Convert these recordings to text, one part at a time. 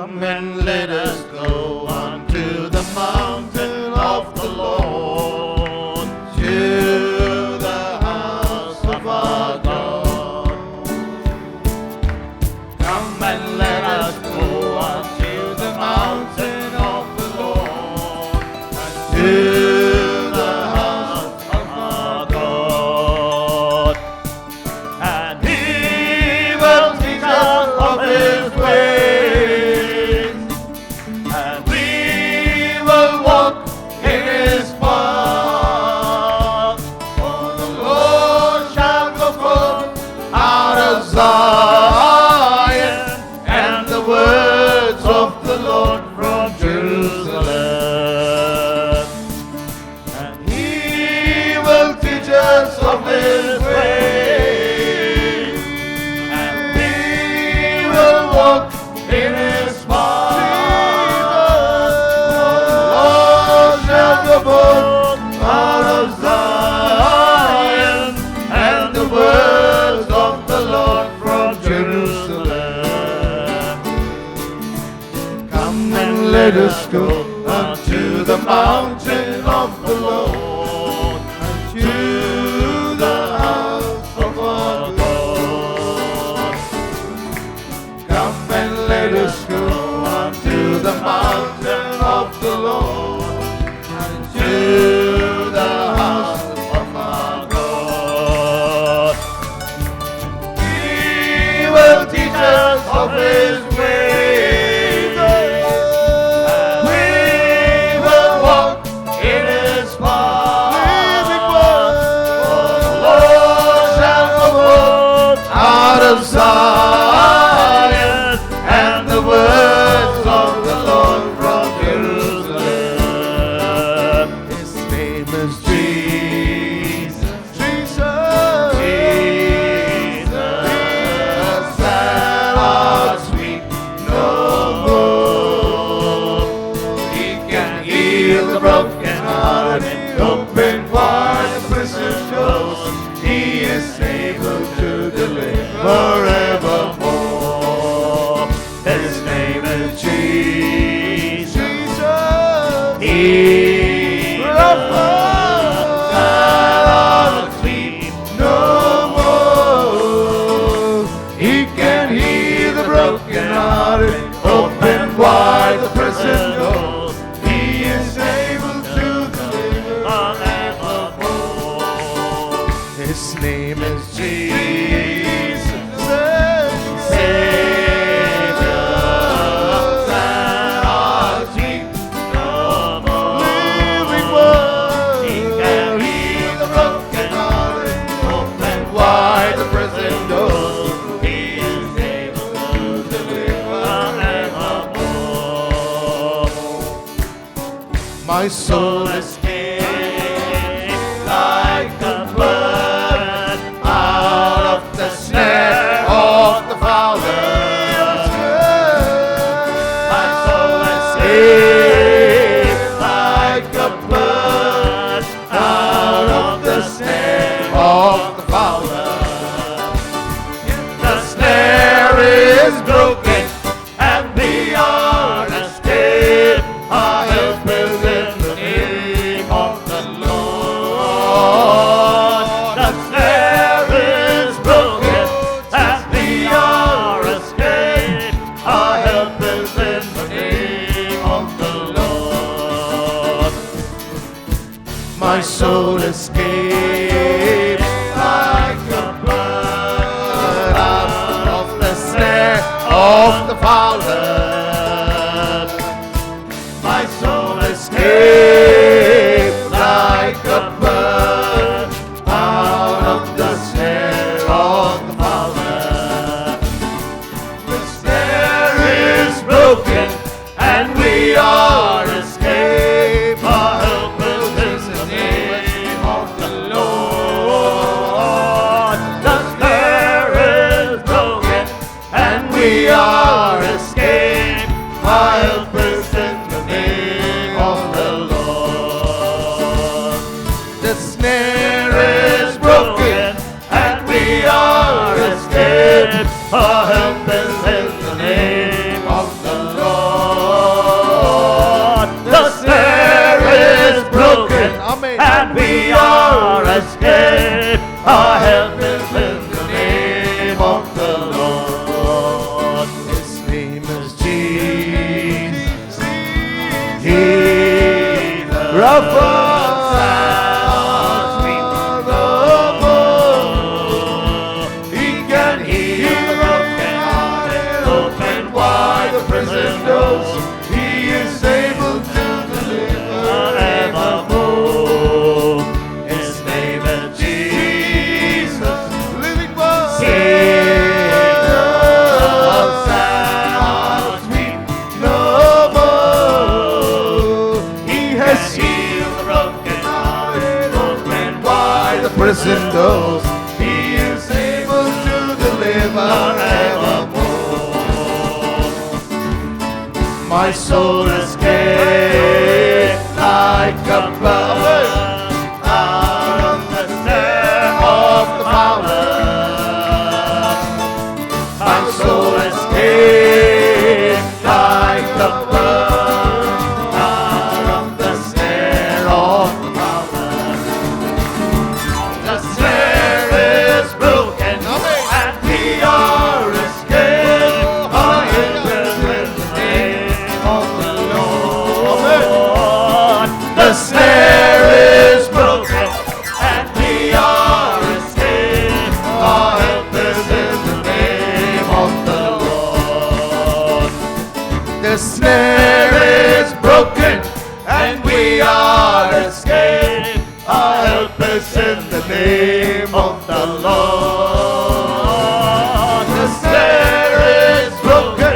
Come and let us go unto the mountain of the Lord, to the house of our God. Come and let us go unto the mountain of the Lord, and to the house of our God. And He will teach us of His ways, and we will walk in His path. For the Lord shall go forth out of Zion, and the words of the Lord from Jerusalem. And He will teach us of His ways, and we will walk in His path. The Lord shall go forth out of Zion, and the words of the Lord from Jerusalem. Come and let us go unto the mountain of the Lord, and to the house of our God. Come and let us go unto the mountain of the Lord, and to the house of our God. He will teach us of His ways, and we will walk in His path. For the Lord shall go forth out of Zion, and the words of the Lord from Jerusalem. His name is Jesus, Jesus, Jesus, that hearts weep no more. He can heal the broken-hearted, open wide the prison doors. He is able to deliver forevermore. His name is Jesus, Jesus, that hearts weep no more. He can heal the broken-hearted, open wide the prison doors. He is able to deliver forevermore. His name is Jesus, Savior, that hearts weep no more. Living One, He can heal the broken-hearted, open wide the prison doors. He is able to deliver forevermore. My soul escaped like a bird out of the snare of the fowler. My soul escaped like a bird out of the snare of the fowler. The snare is broken and we are escaped. Our help is in the name of the Lord. The snare is broken and we are escaped. Our help is in the name of the Lord. My soul escaped like a bird out of the snare of the fowler. My soul escaped like a bird out of the snare of the fowler. The snare is broken and we are escaped. Our help is in the name of the Lord. The snare is broken and we are escaped. Our help is in the name of the prison doors, He is able to deliver evermore. My soul escaped like a bird out of the snare of the fowler. My soul escaped like a bird out of the snare of the fowler. The snare is broken and we are escaped. Our angels in the name of the Lord. The snare is broken and we are escaped. Our help is in the name of the Lord. The snare is broken and we are escaped. Our help is in the name of the Lord. The snare is broken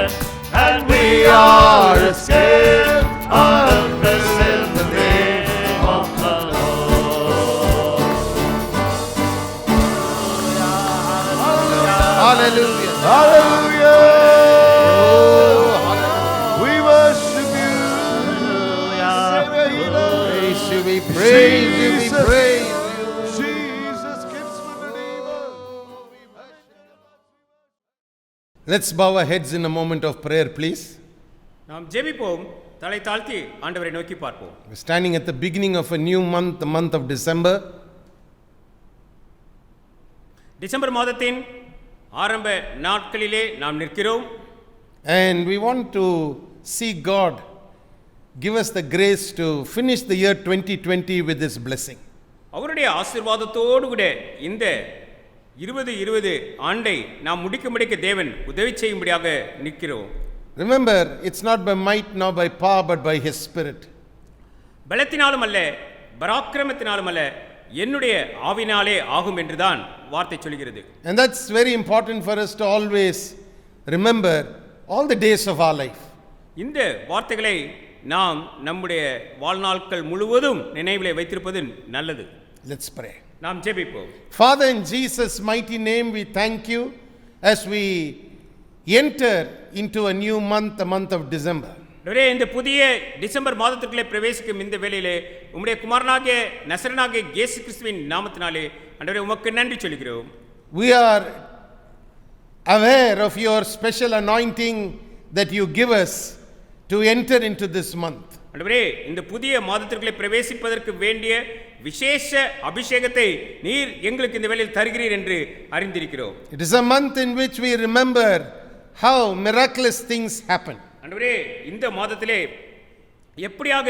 and we are escaped. Our help is in the name of the Lord. Hallelujah. Hallelujah. We worship you. Praise you, we praise you, we praise you. Jesus, kinsman redeemer. Let's bow our heads in a moment of prayer, please. நாம் ஜெபிப்போம், தலை தாழ்த்தி ஆண்டவரை நோக்கி பார்ப்போம். We're standing at the beginning of a new month, the month of December. December மாதத்தின் ஆரம்ப நாட்களிலே நாம் நிற்கிறோம். And we want to see God give us the grace to finish the year 2020 with His blessing. அவருடைய ஆசீர்வாதத்தோடு கூட இந்த 2020 ஆண்டை நாம் முடிக்க தேவன் உதவி செய்யும்படியாக நிற்கிறோம். Remember, it's not by might nor by power but by His Spirit. பலத்தினாலும் அல்ல, பராக்கிரமத்தினாலும் அல்ல, என்னுடைய ஆவினாலே ஆகும் என்றுதான் வார்த்தை சொல்கிறது. And that's very important for us to always remember all the days of our life. இந்த வார்த்தைகளை நாம் நம்முடைய வாழ்நாட்கள் முழுவதும் நினைவிலே வைத்திருப்பது நல்லது. Let's pray. நாம் ஜெபிப்போம். Father, in Jesus' mighty name, we thank you as we enter into a new month, the month of December. ஆண்டவரே, இந்த புதிய டிசம்பர் மாதத்திற்குள்ளே பிரவேசிக்கும் இந்த வேளையிலே உம்முடைய குமாரனாகிய நசரேயனாகிய இயேசு கிறிஸ்துவின் நாமத்தினாலே ஆண்டவரே உமக்கு நன்றி சொல்கிறோம். We are aware of your special anointing that you give us to enter into this month. ஆண்டவரே, இந்த புதிய மாதத்திற்குள்ளே பிரவேசிப்பதற்கு வேண்டிய விசேஷ அபிஷேகத்தை நீர் எங்களுக்கு இந்த வேளையில் தருகிறீர் என்று அறிந்திருக்கிறோம். It is a month in which we remember how miraculous things happen. ஆண்டவரே, இந்த மாதத்திலே எப்படியாக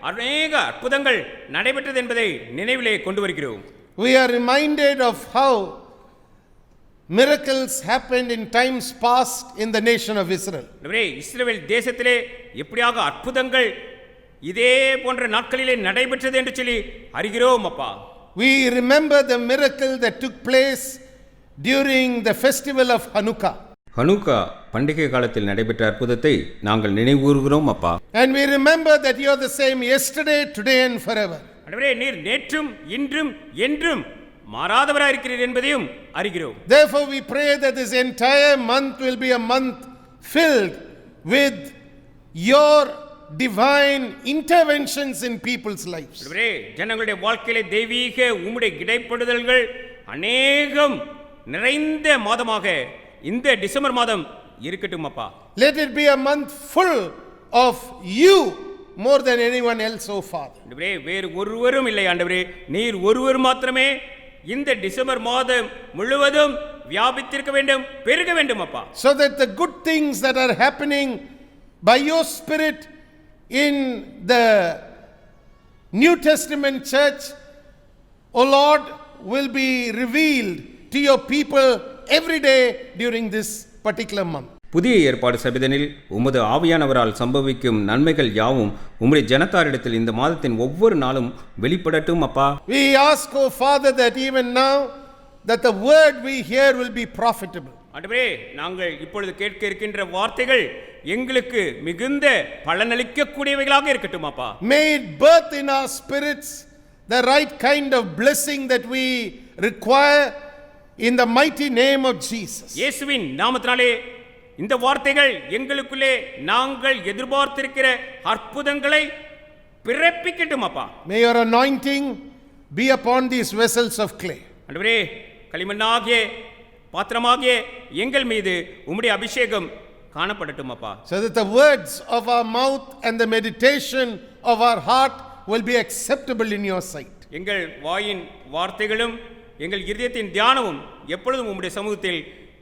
அநேக அற்புதங்கள் நடைபெற்றது என்பதை நினைவிலே கொண்டு வருகிறோம். We are reminded of how miracles happened in times past in the nation of Israel. ஆண்டவரே, இஸ்ரவேல் தேசத்திலே எப்படியாக அற்புதங்கள் இதே போன்ற நாட்களிலே நடைபெற்றது என்று சொல்லி அறிகிறோம் அப்பா. We remember the miracle that took place during the festival of Hanukkah. Hanukkah பண்டிகை காலத்தில் நடைபெற்ற அற்புதத்தை நாங்கள் நினைவுகூர்கிறோம் அப்பா. And we remember that you are the same yesterday, today and forever. ஆண்டவரே, நீர் நேற்றும் இன்றும் என்றும் மாறாதவராய் இருக்கிறீர் என்பதையும் அறிகிறோம். Therefore we pray that this entire month will be a month filled with your divine interventions in people's lives. ஆண்டவரே, ஜனங்களுடைய வாழ்க்கையிலே தெய்வீக உம்முடைய இடைப்படுதல்கள் அநேகம் நிறைந்த மாதமாக இந்த டிசம்பர் மாதம் இருக்கட்டும் அப்பா. Let it be a month full of you more than anyone else so far. ஆண்டவரே, வேறு ஒருவரும் இல்லை ஆண்டவரே, நீர் ஒருவர் மாத்திரமே இந்த டிசம்பர் மாதம் முழுவதும் வியாபித்திருக்க வேண்டும், பெருக வேண்டும் அப்பா. So that the good things that are happening by your spirit in the New Testament church, O Lord, will be revealed to your people every day during this particular month. புதிய ஏற்பாடு சபைதனில் உமது ஆவியானவரால் சம்பவிக்கும் நன்மைகள் யாவும் உம்முடைய ஜனத்தாரிடத்தில் இந்த மாதத்தின் ஒவ்வொரு நாளும் வெளிப்படட்டும் அப்பா. We ask, O Father, that even now that the word we hear will be profitable. ஆண்டவரே, நாங்கள் இப்பொழுது கேட்க இருக்கின்ற வார்த்தைகள் எங்களுக்கு மிகுந்த பலனளிக்கக்கூடியவைகளாக இருக்கட்டும் அப்பா. May it birth in our spirits the right kind of blessing that we require in the mighty name of Jesus. இயேசுவின் நாமத்தினாலே இந்த வார்த்தைகள் எங்களுக்குள்ளே நாங்கள் எதிர்பார்த்திருக்கிற அற்புதங்களை பிறப்பிக்கட்டும் அப்பா. May your anointing be upon these vessels of clay. ஆண்டவரே, களிமண்ணாகிய பாத்திரமாகிய எங்கள் மீது உம்முடைய அபிஷேகம் காணப்படட்டும் அப்பா. So that the words of our mouth and the meditation of our heart will be acceptable in your sight. எங்கள் வாயின் வார்த்தைகளும் எங்கள் இருதயத்தின் தியானமும் எப்பொழுதும் உம்முடைய சமூகத்தில்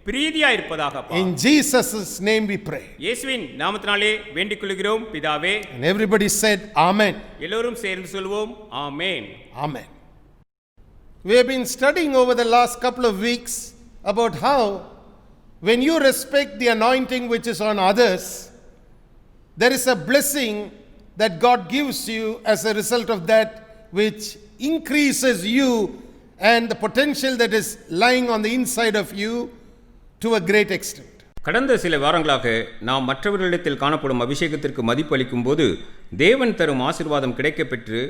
பிரீதியாய் இருப்பதாக அப்பா. In Jesus' name we pray. இயேசுவின் நாமத்தினாலே வேண்டிக் கொள்கிறோம் பிதாவே. And everybody said amen. எல்லோரும் சேர்ந்து சொல்வோம் ஆமென். Amen. We have been studying over the last couple of weeks about how when you respect the anointing which is on others, there is a blessing that God gives you as a result of that, which increases you and the potential that is lying on the inside of you to a great extent. கடந்த சில வாரங்களாக நாம் மற்றவர்களிடத்தில் காணப்படும் அபிஷேகத்திற்கு மதிப்பு அளிக்கும் போது தேவன் தரும் ஆசீர்வாதம் கிடைக்கப்பெற்று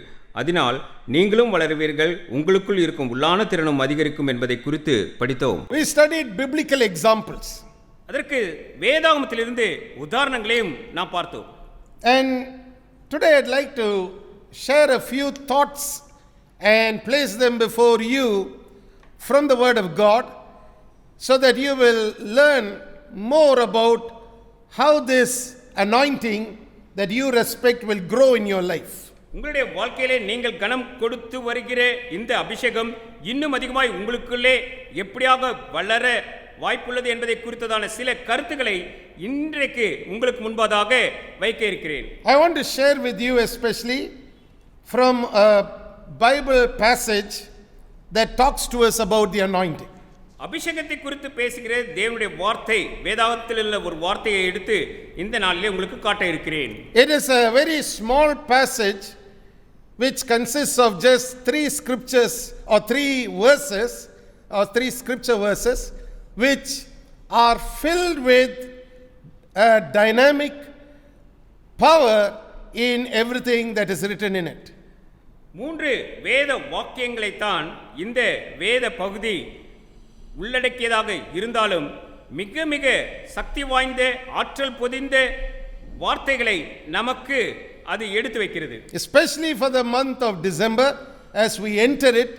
அதனால் நீங்களும் வளருவீர்கள், உங்களுக்குள் இருக்கும் உள்ளான திறனும் அதிகரிக்கும் என்பதை குறித்து படித்தோம். We studied biblical examples. அதற்கு வேதாகமத்திலிருந்து உதாரணங்களையும் நாம் பார்த்தோம். And today I'd like to share a few thoughts and place them before you from the Word of God so that you will learn more about how this anointing that you respect will grow in your life. உங்களுடைய வாழ்க்கையிலே நீங்கள் கனம் கொடுத்து வருகிற இந்த அபிஷேகம் இன்னும் அதிகமாய் உங்களுக்குள்ளே எப்படியாக வளர வாய்ப்புள்ளது என்பதை குறித்ததான சில கருத்துக்களை இன்றைக்கு உங்களுக்கு முன்பாக வைக்க இருக்கிறேன். I want to share with you especially from a Bible passage that talks to us about the anointing. அபிஷேகத்தை குறித்து பேசுகிற தேவனுடைய வார்த்தை வேதாகமத்தில் உள்ள ஒரு வார்த்தையை எடுத்து இந்த நாளிலே உங்களுக்கு காட்ட இருக்கிறேன். It is a very small passage which consists of just 3 scriptures or 3 verses or 3 scripture verses which are filled with a dynamic power in everything that is written in it. 3 வேத வாக்கியங்களை தான் இந்த வேத பகுதி உள்ளடக்கியதாக இருந்தாலும் மிக மிக சக்தி வாய்ந்த ஆற்றல் பொதிந்த வார்த்தைகளை நமக்கு அது எடுத்து வைக்கிறது. Especially for the month of December, as we enter it,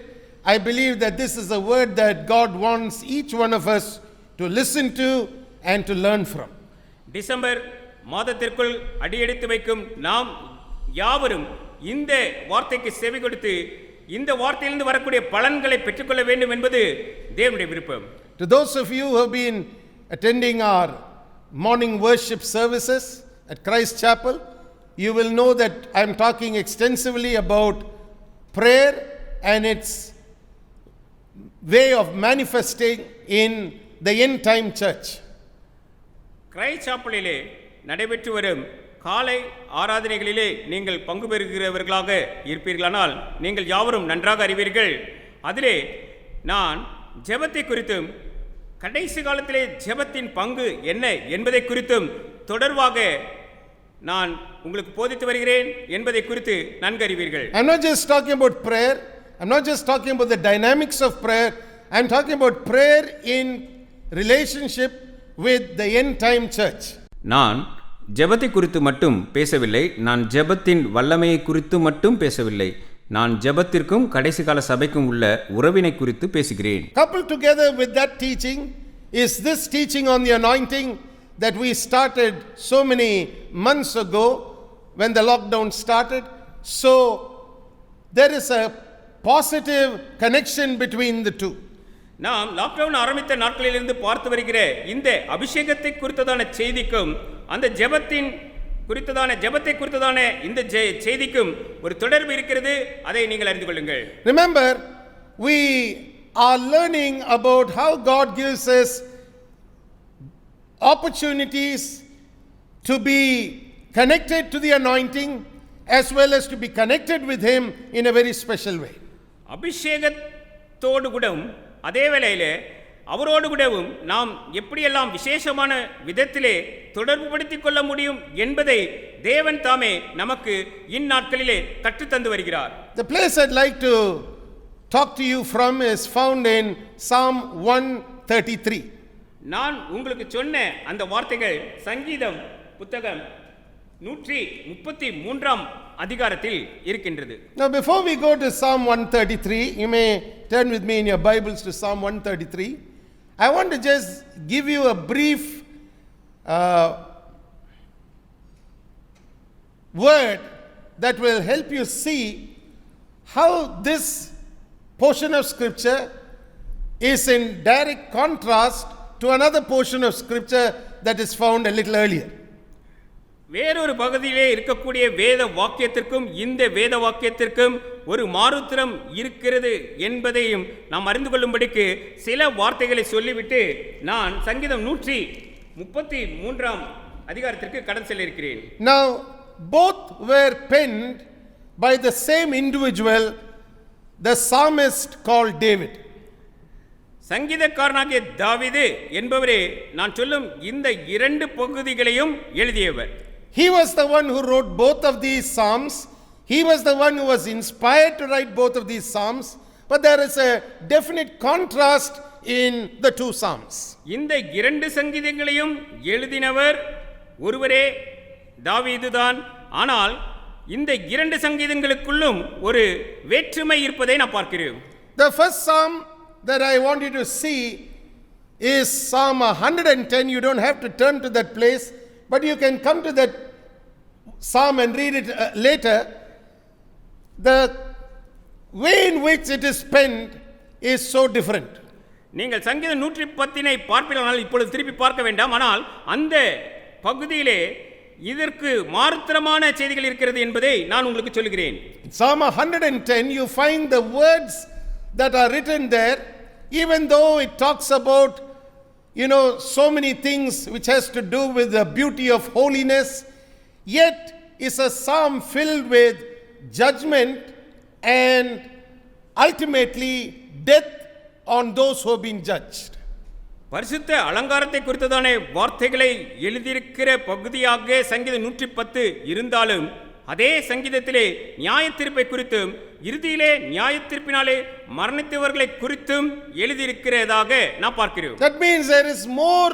I believe that this is a word that God wants each one of us to listen to and to learn from. December மாதத்திற்குள் அடியெடுத்து வைக்கும் நாம் யாவரும் இந்த வார்த்தைக்கு செவி கொடுத்து இந்த வார்த்தையிலிருந்து வரக்கூடிய பலன்களை பெற்றுக்கொள்ள வேண்டும் என்பது தேவனுடைய விருப்பம். To those of you who have been attending our morning worship services at Christ Chapel, you will know that I am talking extensively about prayer and its way of manifesting in the end time church. Christ சாப்பலிலே நடைபெற்று வரும் காலை ஆராதனைகளிலே நீங்கள் பங்கு பெறுகிறவர்களாக இருப்பீர்களானால் நீங்கள் யாவரும் நன்றாக அறிவீர்கள். அதிலே நான் ஜெபத்தை குறித்தும் கடைசி காலத்திலே ஜெபத்தின் பங்கு என்ன என்பதை குறித்தும் தொடர்பாக நான் உங்களுக்கு போதித்து வருகிறேன் என்பதை குறித்து நன்கு அறிவீர்கள். I'm not just talking about prayer. I'm not just talking about the dynamics of prayer. I'm talking about prayer in relationship with the end time church. நான் ஜெபத்தை குறித்து மட்டும் பேசவில்லை, நான் ஜெபத்தின் வல்லமையை குறித்து மட்டும் பேசவில்லை, நான் ஜெபத்திற்கும் கடைசி கால சபைக்கும் உள்ள உறவினை குறித்து பேசுகிறேன். Coupled together with that teaching is this teaching on the anointing that we started so many months ago when the lockdown started. So there is a positive connection between the two. நாம் lockdown ஆரம்பித்த நாட்களிலிருந்து பார்த்து வருகிற இந்த அபிஷேகத்தை குறித்ததான செய்திக்கும் அந்த ஜெபத்தின் குறித்ததான ஜெபத்தை குறித்ததான இந்த செய்திக்கும் ஒரு தொடர்பு இருக்கிறது. அதை நீங்கள் அறிந்து கொள்ளுங்கள். Remember, we are learning about how God gives us opportunities to be connected to the anointing as well as to be connected with Him in a very special way. அபிஷேகத்தோடு கூடவும் அதே வேளையிலே அவரோடு கூடவும் நாம் எப்படியெல்லாம் விசேஷமான விதத்திலே தொடர்புபடுத்திக் கொள்ள முடியும் என்பதை தேவன் தாமே நமக்கு இந்நாட்களிலே கற்றுத்தந்து வருகிறார். The place I'd like to talk to you from is found in Psalm 133. நான் உங்களுக்கு சொன்ன அந்த வார்த்தைகள் சங்கீதம் புத்தகம் 133 அதிகாரத்தில் இருக்கின்றது. Now before we go to Psalm 133, you may turn with me in your Bibles to Psalm 133. I want to just give you a brief word that will help you see how this portion of scripture is in direct contrast to another portion of scripture that is found a little earlier. வேறொரு பகுதியிலே இருக்கக்கூடிய வேத வாக்கியத்திற்கும் இந்த வேத வாக்கியத்திற்கும் ஒரு மாறுத்திரம் இருக்கிறது என்பதையும் நாம் அறிந்து கொள்ளும்படிக்கு சில வார்த்தைகளை சொல்லிவிட்டு நான் சங்கீதம் 133 அதிகாரத்திற்கு கடந்து செல்ல இருக்கிறேன். Now both were penned by the same individual, the psalmist called David. சங்கீதக்காரனாகிய தாவீது என்பவரே நான் சொல்லும் இந்த இரண்டு பகுதிகளையும் எழுதியவர். He was the one who wrote both of these psalms. He was the one who was inspired to write both of these psalms. But there is a definite contrast in the two psalms. இந்த இரண்டு சங்கீதங்களையும் எழுதினவர் ஒருவரே தாவீதுதான். ஆனால் இந்த இரண்டு சங்கீதங்களுக்குள்ளும் ஒரு வேற்றுமை இருப்பதை நான் பார்க்கிறேன். The first psalm that I want you to see is Psalm 110. You don't have to turn to that place, but you can come to that psalm and read it later. The way in which it is penned is so different. நீங்கள் சங்கீதம் 110 பார்ப்பீர்களானால் இப்பொழுது திருப்பி பார்க்க வேண்டாம். ஆனால் அந்த பகுதியிலே இதற்கு மாறுத்திரமான செய்திகள் இருக்கிறது என்பதை நான் உங்களுக்கு சொல்கிறேன். Psalm 110, you find the words that are written there, even though it talks about, so many things which has to do with the beauty of holiness, yet is a psalm filled with judgment and ultimately death on those who have been judged. பரிசுத்த அலங்காரத்தை குறித்ததான வார்த்தைகளை எழுதியிருக்கிற பகுதியாக சங்கீதம் 110 இருந்தாலும் அதே சங்கீதத்திலே நியாயத்தீர்ப்பை குறித்தும் இறுதியிலே நியாயத்தீர்ப்பினாலே மரணித்தவர்களை குறித்தும் எழுதியிருக்கிறதாக நான் பார்க்கிறேன். That means there is more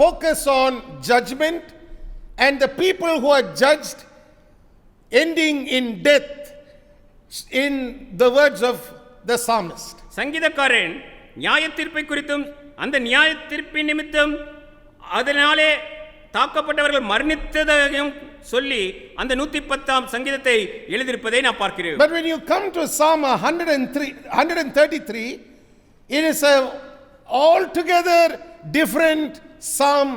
focus on judgment and the people who are judged ending in death, in the words of the psalmist. சங்கீதக்காரன் நியாயத்தீர்ப்பை குறித்தும் அந்த நியாயத்தீர்ப்பின் நிமித்தம் அதனாலே தாக்கப்பட்டவர்கள் மரணித்ததையும் சொல்லி அந்த 110 சங்கீதத்தை எழுதியிருப்பதை நான் பார்க்கிறேன். But when you come to Psalm 133, it is a altogether different psalm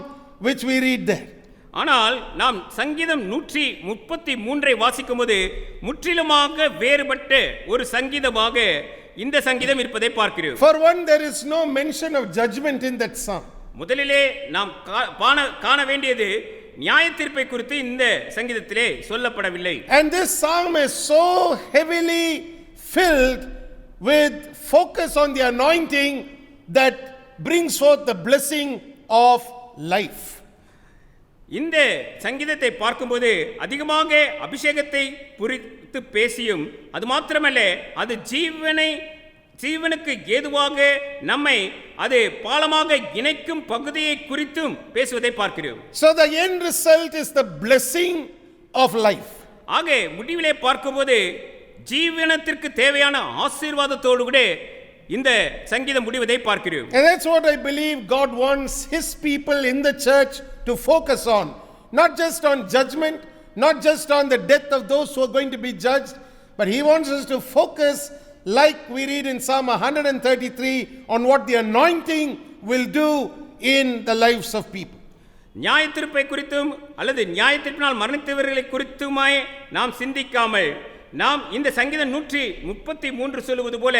which we read there. ஆனால் நாம் சங்கீதம் 133 வாசிக்கும்போது முற்றிலுமாக வேறுபட்ட ஒரு சங்கீதமாக இந்த சங்கீதம் இருப்பதை பார்க்கிறோம். For one, there is no mention of judgment in that psalm. முதலிலே நாம் காண வேண்டியது நியாயத்தீர்ப்பை குறித்து இந்த சங்கீதத்திலே சொல்லப்படவில்லை. And this psalm is so heavily filled with focus on the anointing that brings forth the blessing of life. இந்த சங்கீதத்தை பார்க்கும்போது அதிகமாக அபிஷேகத்தை குறித்து பேசியும் அது மாத்திரமல்ல அது ஜீவனுக்கு ஏதுவாக நம்மை அது பாலமாக இணைக்கும் பகுதியை குறித்தும் பேசுவதை பார்க்கிறோம். So the end result is the blessing of life. ஆக முடிவிலே பார்க்கும்போது ஜீவனத்திற்கு தேவையான ஆசீர்வாதத்தோடு கூட இந்த சங்கீதம் முடிவதை பார்க்கிறோம். And that's what I believe God wants His people in the church to focus on. Not just on judgment, not just on the death of those who are going to be judged, but He wants us to focus, like we read in Psalm 133, on what the anointing will do in the lives of people. நியாயத்தீர்ப்பை குறித்தும் அல்லது நியாயத்தீர்ப்பினால் மரணித்தவர்களை குறித்துமாய் நாம் சிந்திக்காமல் நாம் இந்த சங்கீதம் 133 சொல்லுவது போல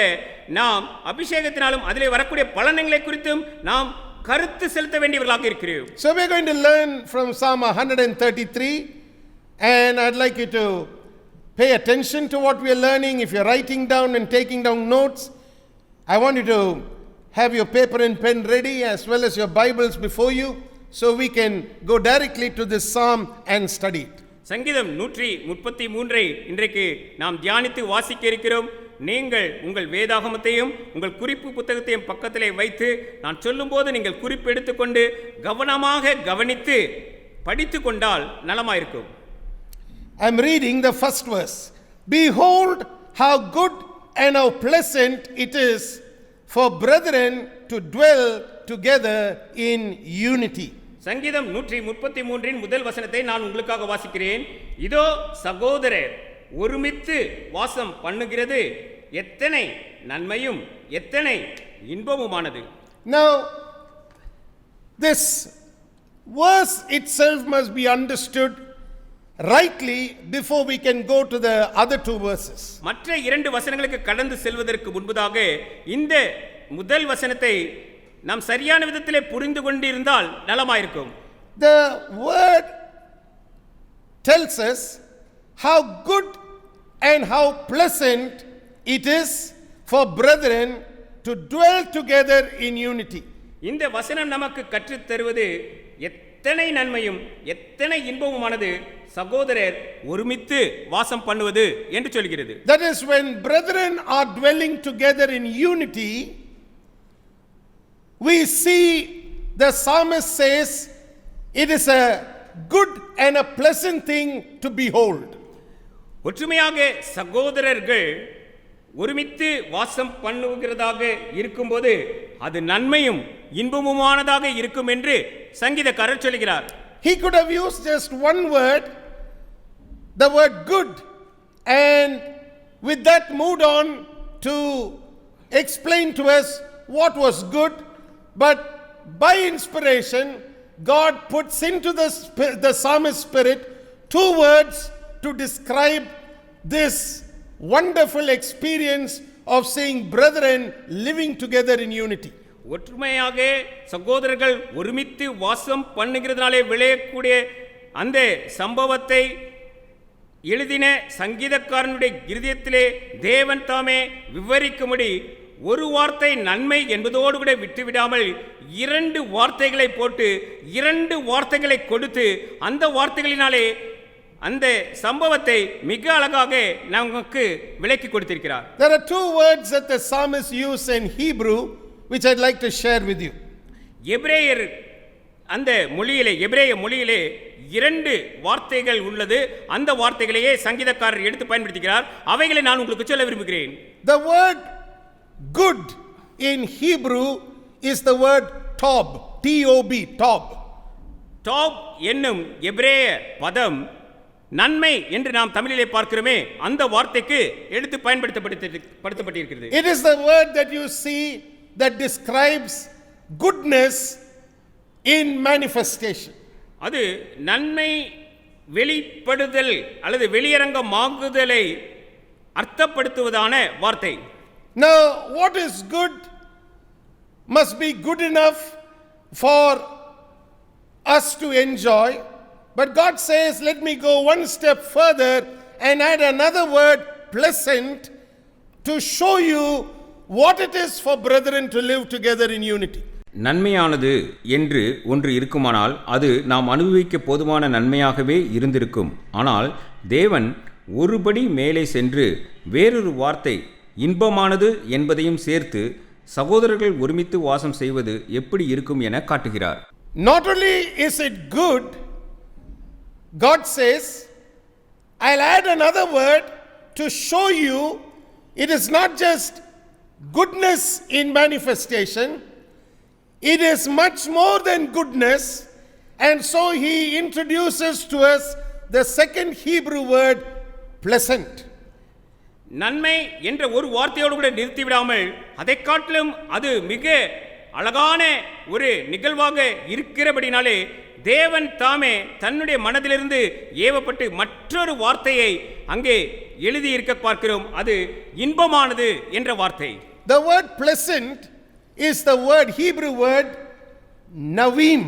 நாம் அபிஷேகத்தினாலும் அதிலே வரக்கூடிய பலன்களை குறித்தும் நாம் கருத்து செலுத்த வேண்டியவர்களாக இருக்கிறோம். So we are going to learn from Psalm 133, and I'd like you to pay attention to what we are learning. If you're writing down and taking down notes, I want you to have your paper and pen ready as well as your Bibles before you, so we can go directly to this psalm and study it. சங்கீதம் 133 இன்றைக்கு நாம் தியானித்து வாசிக்க இருக்கிறோம். நீங்கள் உங்கள் வேதாகமத்தையும் உங்கள் குறிப்பு புத்தகத்தையும் பக்கத்திலே வைத்து நான் சொல்லும்போது நீங்கள் குறிப்பு எடுத்துக்கொண்டு கவனமாக கவனித்து படித்து கொண்டால் நலமாயிருக்கும். I'm reading the first verse. Behold how good and how pleasant it is for brethren to dwell together in unity. சங்கீதம் 133 முதல் வசனத்தை நான் உங்களுக்காக வாசிக்கிறேன். இதோ சகோதரர் ஒருமித்து வாசம் பண்ணுகிறது எத்தனை நன்மையும் எத்தனை இன்பமுமானது. Now this verse itself must be understood rightly before we can go to the other two verses. மற்ற இரண்டு வசனங்களுக்கு கடந்து செல்வதற்கு முன்பதாக இந்த முதல் வசனத்தை நாம் சரியான விதத்திலே புரிந்து கொண்டிருந்தால் நலமாயிருக்கும். The word tells us how good and how pleasant it is for brethren to dwell together in unity. இந்த வசனம் நமக்கு கற்றுத் தருவது எத்தனை நன்மையும் எத்தனை இன்பமுமானது சகோதரர் ஒருமித்து வாசம் பண்ணுவது என்று சொல்கிறது. That is, when brethren are dwelling together in unity, we see the psalmist says it is a good and a pleasant thing to behold. ஒற்றுமையாக சகோதரர்கள் ஒருமித்து வாசம் பண்ணுகிறதாக இருக்கும்போது அது நன்மையும் இன்பமுமானதாக இருக்கும் என்று சங்கீதக்காரர் சொல்கிறார். He could have used just one word, the word good, and with that moved on to explain to us what was good. But by inspiration, God puts into the psalmist's spirit two words to describe this wonderful experience of seeing brethren living together in unity. ஒற்றுமையாக சகோதரர்கள் ஒருமித்து வாசம் பண்ணுகிறதுனாலே விளையக்கூடிய அந்த சம்பவத்தை எழுதின சங்கீதக்காரனுடைய இருதயத்திலே தேவன் தாமே விவரிக்கும்படி ஒரு வார்த்தை நன்மை என்பதோடு கூட விட்டுவிடாமல் இரண்டு வார்த்தைகளை போட்டு இரண்டு வார்த்தைகளை கொடுத்து அந்த வார்த்தைகளினாலே அந்த சம்பவத்தை மிக அழகாக நமக்கு விளக்கி கொடுத்திருக்கிறார். There are two words that the psalmist used in Hebrew which I'd like to share with you. எபிரேயர் அந்த மொழியிலே எபிரேய மொழியிலே இரண்டு வார்த்தைகள் உள்ளது. அந்த வார்த்தைகளையே சங்கீதக்காரர் எடுத்து பயன்படுத்துகிறார். அவைகளை நான் உங்களுக்கு சொல்ல விரும்புகிறேன். The word good in Hebrew is the word tob, T-O-B, tob. Top என்னும் எபிரேய பதம் நன்மை என்று நாம் தமிழிலே பார்க்கிறோமே அந்த வார்த்தைக்கு எடுத்து பயன்படுத்தப்பட்டிருக்கிறது. It is the word that you see that describes goodness in manifestation. அது நன்மை வெளிப்படுதல் அல்லது வெளியரங்கமாகுதலை அர்த்தப்படுத்துவதான வார்த்தை. Now, what is good must be good enough for us to enjoy. But God says, let me go one step further and add another word, pleasant, to show you what it is for brethren to live together in unity. நன்மையானது என்று ஒன்று இருக்குமானால் அது நாம் அனுபவிக்க போதுமான நன்மையாகவே இருந்திருக்கும். ஆனால் தேவன் ஒருபடி மேலே சென்று வேறொரு வார்த்தை இன்பமானது என்பதையும் சேர்த்து சகோதரர்கள் ஒருமித்து வாசம் செய்வது எப்படி இருக்கும் என காட்டுகிறார். Not only is it good, God says, I'll add another word to show you it is not just goodness in manifestation, it is much more than goodness. And so he introduces to us the second Hebrew word, pleasant. நன்மை என்ற ஒரு வார்த்தையோடு கூட நிறுத்திவிடாமல் அதை காட்டிலும் அது மிக அழகான ஒரு நிகழ்வாக இருக்கிறபடினாலே தேவன் தாமே தன்னுடைய மனதிலிருந்து ஏவப்பட்டு மற்றொரு வார்த்தையை அங்கே எழுதியிருக்க பார்க்கிறோம். அது இன்பமானது என்ற வார்த்தை. The word pleasant is the word, Hebrew word, navim.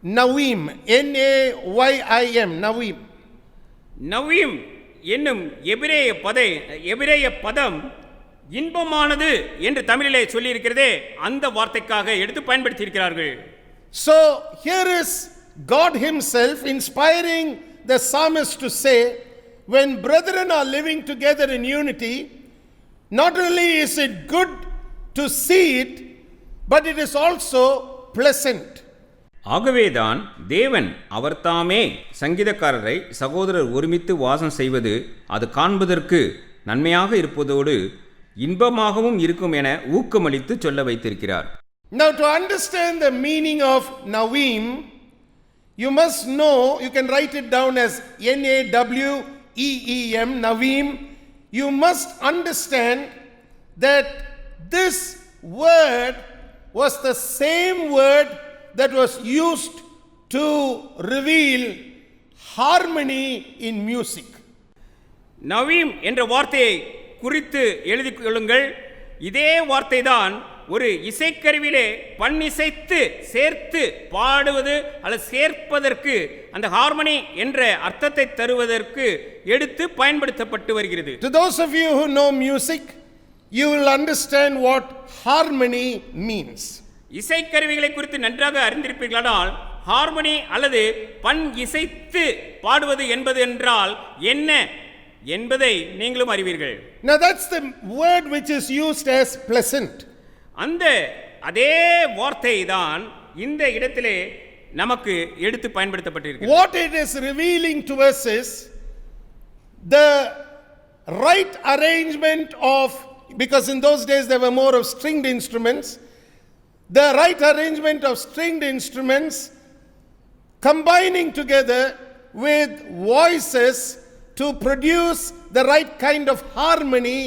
Navim, N-A-Y-I-M, navim. Naveem என்னும் எபிரேய பதம் இன்பமானது என்று தமிழிலே சொல்லியிருக்கிறதே அந்த வார்த்தைக்காக எடுத்து பயன்படுத்தியிருக்கிறார்கள். So here is God himself inspiring the psalmist to say, when brethren are living together in unity, not only is it good to see it, but it is also pleasant. ஆகவேதான் தேவன் அவர்தாமே சங்கீதக்காரரை சகோதரர் ஒருமித்து வாசம் செய்வது அது காண்பதற்கு நன்மையாக இருப்பதோடு இன்பமாகவும் இருக்கும் என ஊக்கமளித்து சொல்ல வைத்திருக்கிறார். Now to understand the meaning of Navim, you must know, you can write it down as N-A-W-E-E-M, Navim. You must understand that this word was the same word that was used to reveal harmony in music. Naveem என்ற வார்த்தையை குறித்து எழுதி கொள்ளுங்கள். இதே வார்த்தை தான் ஒரு இசைக்கருவியிலே பண்ணிசைத்து சேர்த்து பாடுவது அல்லது சேர்ப்பதற்கு அந்த ஹார்மனி என்ற அர்த்தத்தை தருவதற்கு எடுத்து பயன்படுத்தப்பட்டு வருகிறது. To those of you who know music, you will understand what harmony means. இசைக்கருவிகளை குறித்து நன்றாக அறிந்திருப்பீர்களானால் ஹார்மனி அல்லது பண் இசைத்து பாடுவது என்பது என்றால் என்ன என்பதை நீங்களும் அறிவீர்கள். Now that's the word which is used as pleasant. அந்த அதே வார்த்தை தான் இந்த இடத்திலே நமக்கு எடுத்து பயன்படுத்தப்பட்டிருக்கிறது. What it is revealing to us is the right arrangement of, because in those days there were more of stringed instruments, the right arrangement of stringed instruments combining together with voices to produce the right kind of harmony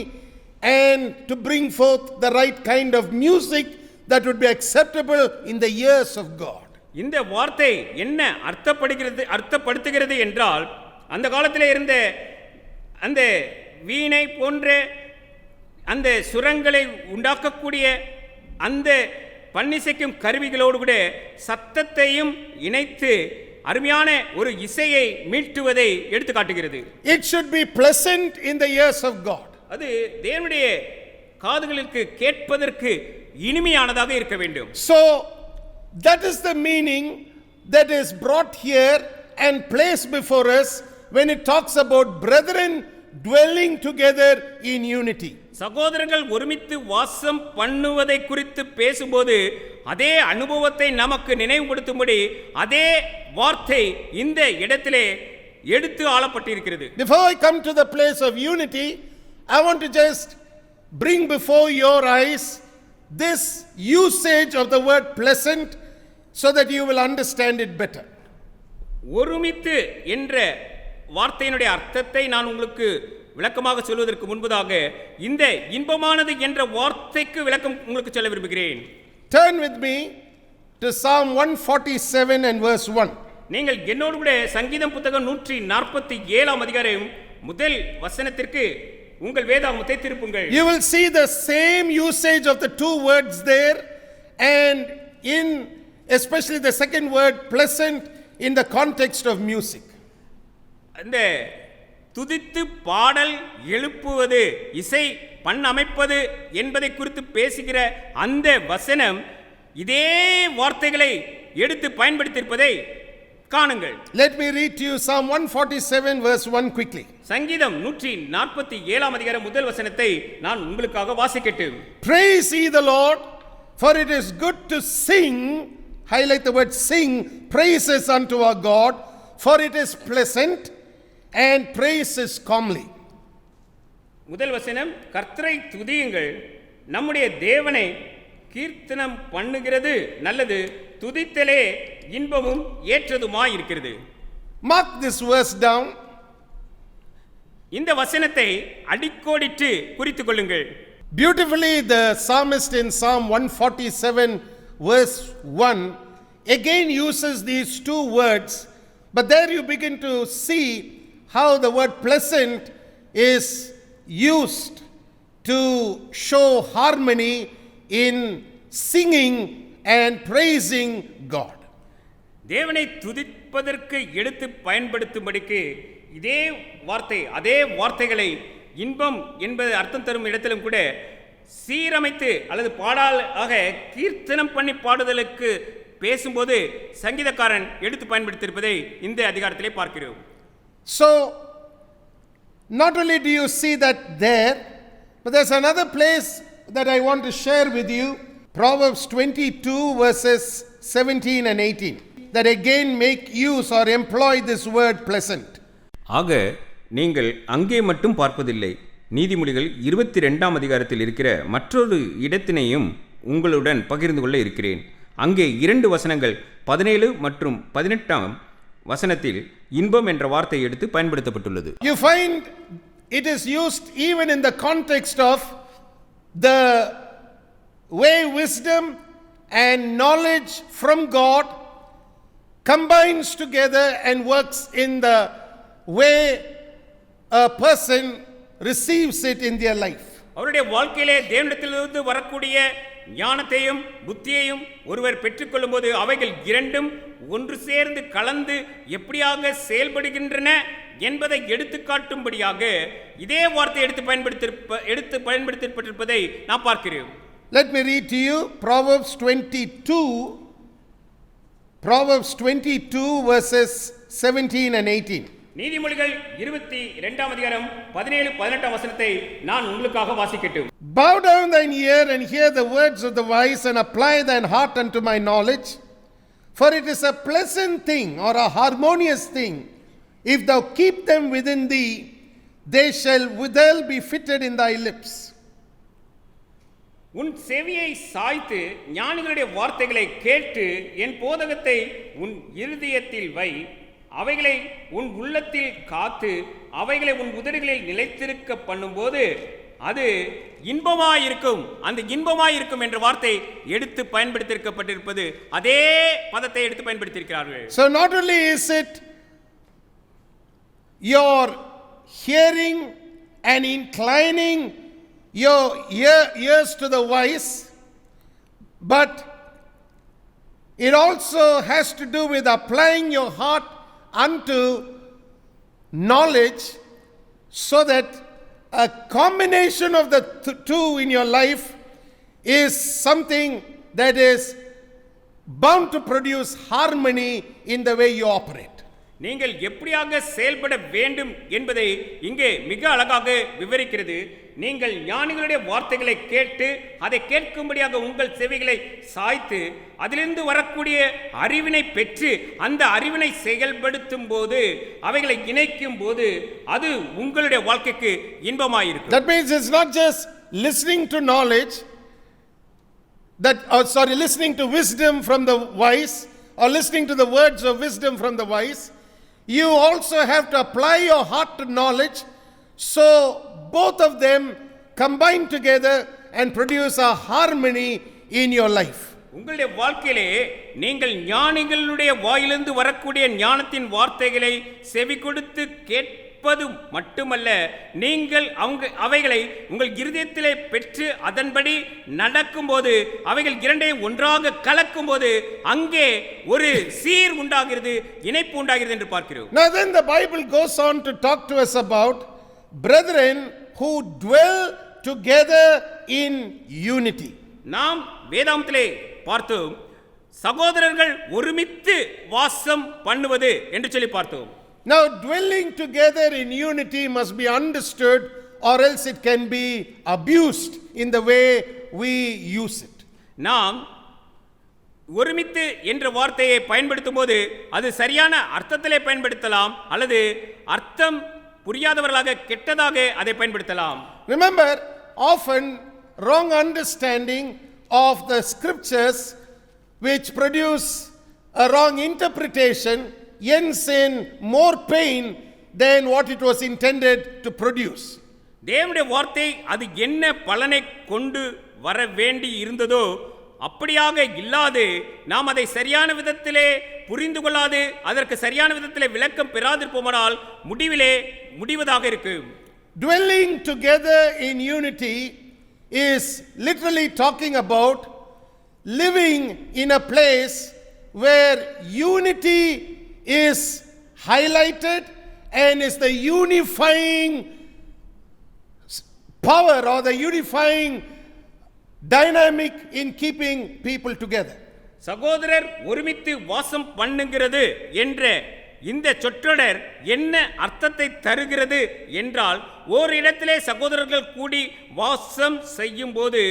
and to bring forth the right kind of music that would be acceptable in the ears of God. இந்த வார்த்தை என்ன அர்த்தப்படுத்துகிறது என்றால் அந்த காலத்திலே இருந்த அந்த வீணை போன்ற அந்த சுரங்களை உண்டாக்கக்கூடிய அந்த பன்னிசைக்கும் கருவிகளோடு கூட சத்தத்தையும் இணைத்து அருமையான ஒரு இசையை மீட்டுவதை எடுத்து காட்டுகிறது. It should be pleasant in the ears of God. அது தேவனுடைய காதுகளுக்கு கேட்பதற்கு இனிமையானதாக இருக்க வேண்டும். So that is the meaning that is brought here and placed before us when it talks about brethren dwelling together in unity. சகோதரர்கள் ஒருமித்து வாசம் பண்ணுவதை குறித்து பேசும்போது அதே அனுபவத்தை நமக்கு நினைவுபடுத்தும்படி அதே வார்த்தை இந்த இடத்திலே எடுத்து ஆளப்பட்டிருக்கிறது. Before I come to the place of unity, I want to just bring before your eyes this usage of the word pleasant so that you will understand it better. ஒருமித்து என்ற வார்த்தையினுடைய அர்த்தத்தை நான் உங்களுக்கு விளக்கமாக சொல்வதற்கு முன்பதாக இந்த இன்பமானது என்ற வார்த்தைக்கு விளக்கம் உங்களுக்கு சொல்ல விரும்புகிறேன். Turn with me to Psalm 147 and verse 1. நீங்கள் என்னோடு கூட சங்கீதம் புத்தகம் 147 அதிகாரம் முதல் வசனத்திற்கு உங்கள் வேதாகமத்தை திருப்புங்கள். You will see the same usage of the two words there, and in especially the second word pleasant in the context of music. அந்த துதித்து பாடல் எழுப்புவது இசை பண் அமைப்பது என்பதை குறித்து பேசுகிற அந்த வசனம் இதே வார்த்தைகளை எடுத்து பயன்படுத்தியிருப்பதை காணுங்கள். Let me read to you Psalm 147 verse 1 quickly. சங்கீதம் 147 அதிகாரம் முதல் வசனத்தை நான் உங்களுக்காக வாசிக்கட்டும். Praise ye the Lord, for it is good to sing, highlight the word sing, praises unto our God, for it is pleasant and praise is comely. முதல் வசனம், கர்த்தரை துதியுங்கள், நம்முடைய தேவனை கீர்த்தனம் பண்ணுகிறது நல்லது, துதித்தலே இன்பமும் ஏற்றதுமாய் இருக்கிறது. Mark this verse down. இந்த வசனத்தை அடிக்கோடிட்டு குறித்துக் கொள்ளுங்கள். Beautifully, the psalmist in Psalm 147, verse 1, again uses these two words, but there you begin to see how the word pleasant is used to show harmony in singing and praising God. தேவனை துதிப்பதற்கு எடுத்து பயன்படுத்தும்படிக்கு இதே வார்த்தை அதே வார்த்தைகளை இன்பம் என்பது அர்த்தம் தரும் இடத்திலும் கூட சீரமைத்து அல்லது பாடலாக கீர்த்தனம் பண்ணி பாடுதலுக்கு பேசும்போது சங்கீதக்காரன் எடுத்து பயன்படுத்தியிருப்பதை இந்த அதிகாரத்திலே பார்க்கிறோம். So not only do you see that there, but there's another place that I want to share with you, Proverbs 22 verses 17 and 18, that again make use or employ this word pleasant. ஆக நீங்கள் அங்கே மட்டும் பார்ப்பதில்லை, நீதிமொழிகள் 22ஆம் அதிகாரத்தில் இருக்கிற மற்றொரு இடத்தினையும் உங்களுடன் பகிர்ந்து கொள்ள இருக்கிறேன். அங்கே 2 வசனங்கள் 17 மற்றும் 18ஆம் வசனத்தில் இன்பம் என்ற வார்த்தை எடுத்து பயன்படுத்தப்பட்டுள்ளது. You find it is used even in the context of the way wisdom and knowledge from God combines together and works in the way a person receives it in their life. அவருடைய வாழ்க்கையிலே தேவனிடத்திலிருந்து வரக்கூடிய ஞானத்தையும் புத்தியையும் ஒருவர் பெற்றுக்கொள்ளும் போது அவைகள் இரண்டும் ஒன்று சேர்ந்து கலந்து எப்படியாக செயல்படுகின்றன என்பதை எடுத்துக்காட்டும்படியாக இதே வார்த்தை எடுத்து பயன்படுத்தப்பட்டிருப்பதை நான் பார்க்கிறேன். Let me read to you Proverbs 22 verses 17 and 18. நீதிமொழிகள் 22ஆம் அதிகாரம் 17-18ஆம் வசனத்தை நான் உங்களுக்காக வாசிக்கட்டும். Bow down thine ear and hear the words of the wise, and apply thine heart unto my knowledge. For it is a pleasant thing or a harmonious thing, if thou keep them within thee, they shall withal be fitted in thy lips. உன் செவியை சாய்த்து ஞானிகளுடைய வார்த்தைகளை கேட்டு என் போதகத்தை உன் இருதயத்தில் வை, அவைகளை உன் உள்ளத்தில் காத்து அவைகளை உன் உதடுகளில் நிலைத்திருக்க பண்ணும்போது அது இன்பமாயிருக்கும். அந்த இன்பமாயிருக்கும் என்ற வார்த்தை எடுத்து பயன்படுத்தியிருக்கப்பட்டிருப்பது அதே பதத்தை எடுத்து பயன்படுத்தியிருக்கிறார்கள். So not only is it your hearing and inclining your ears to the wise, but it also has to do with applying your heart unto knowledge, so that a combination of the two in your life is something that is bound to produce harmony in the way you operate. நீங்கள் எப்படியாக செயல்பட வேண்டும் என்பதை இங்கே மிக அழகாக விவரிக்கிறது. நீங்கள் ஞானிகளுடைய வார்த்தைகளை கேட்டு அதை கேட்கும்படியாக உங்கள் செவிகளை சாய்த்து அதிலிருந்து வரக்கூடிய அறிவினை பெற்று அந்த அறிவினை செயல்படுத்தும் போது அவைகளை இணைக்கும் போது அது உங்களுடைய வாழ்க்கைக்கு இன்பமாயிருக்கும். That means it's not just listening to knowledge, listening to wisdom from the wise, or listening to the words of wisdom from the wise. You also have to apply your heart to knowledge, so both of them combine together and produce a harmony in your life. உங்களுடைய வாழ்க்கையிலே நீங்கள் ஞானிகளுடைய வாயிலிருந்து வரக்கூடிய ஞானத்தின் வார்த்தைகளை செவி கொடுத்து கேட்பது மட்டுமல்ல, நீங்கள் அவைகளை உங்கள் இருதயத்திலே பெற்று அதன்படி நடக்கும்போது அவைகள் இரண்டையும் ஒன்றாக கலக்கும் போது அங்கே ஒரு சீர் உண்டாகிறது, இணைப்பு உண்டாகிறது என்று பார்க்கிறோம். Now then the Bible goes on to talk to us about brethren who dwell together in unity. நாம் வேதாகமத்திலே பார்த்தோம், சகோதரர்கள் ஒருமித்து வாசம் பண்ணுவது என்று சொல்லி பார்த்தோம். Now dwelling together in unity must be understood, or else it can be abused in the way we use it. நாம் ஒருமித்து என்ற வார்த்தையை பயன்படுத்தும் போது அது சரியான அர்த்தத்திலே பயன்படுத்தலாம், அல்லது அர்த்தம் புரியாதவர்களாக கெட்டதாக அதை பயன்படுத்தலாம். Remember, often wrong understanding of the scriptures which produce a wrong interpretation ends in more pain than what it was intended to produce. தேவனுடைய வார்த்தை அது என்ன பலனை கொண்டு வர வேண்டி இருந்ததோ அப்படியாக இல்லாது நாம் அதை சரியான விதத்திலே புரிந்து கொள்ளாது அதற்கு சரியான விதத்திலே விளக்கம் பெறாதிருப்போமானால் முடிவதாக இருக்கு. Dwelling together in unity is literally talking about living in a place where unity is highlighted and is the unifying power or the unifying dynamic in keeping people together. சகோதரர் ஒருமித்து வாசம் பண்ணுகிறது என்ற இந்த சொற்றொடர் என்ன அர்த்தத்தை தருகிறது என்றால் ஓரிடத்திலே சகோதரர்கள் கூடி வாசம் செய்யும் போது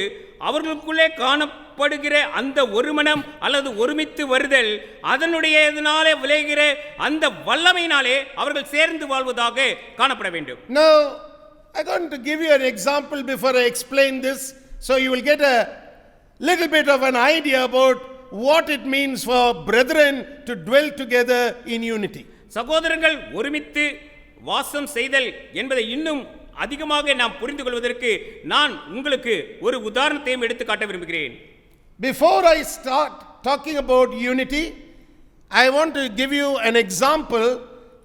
அவர்களுக்குள்ளே காணப்படுகிற அந்த ஒருமனம் அல்லது ஒருமித்து வருதல் அதனுடையதனாலே விளைகிற அந்த வல்லமையினாலே அவர்கள் சேர்ந்து வாழ்வதாக காணப்பட வேண்டும். Now I'm going to give you an example before I explain this, so you will get a little bit of an idea about what it means for brethren to dwell together in unity. சகோதரர்கள் ஒருமித்து வாசம் செய்தல் என்பதை இன்னும் அதிகமாக நாம் புரிந்து கொள்வதற்கு நான் உங்களுக்கு ஒரு உதாரணத்தையும் எடுத்து காட்ட விரும்புகிறேன். Before I start talking about unity, I want to give you an example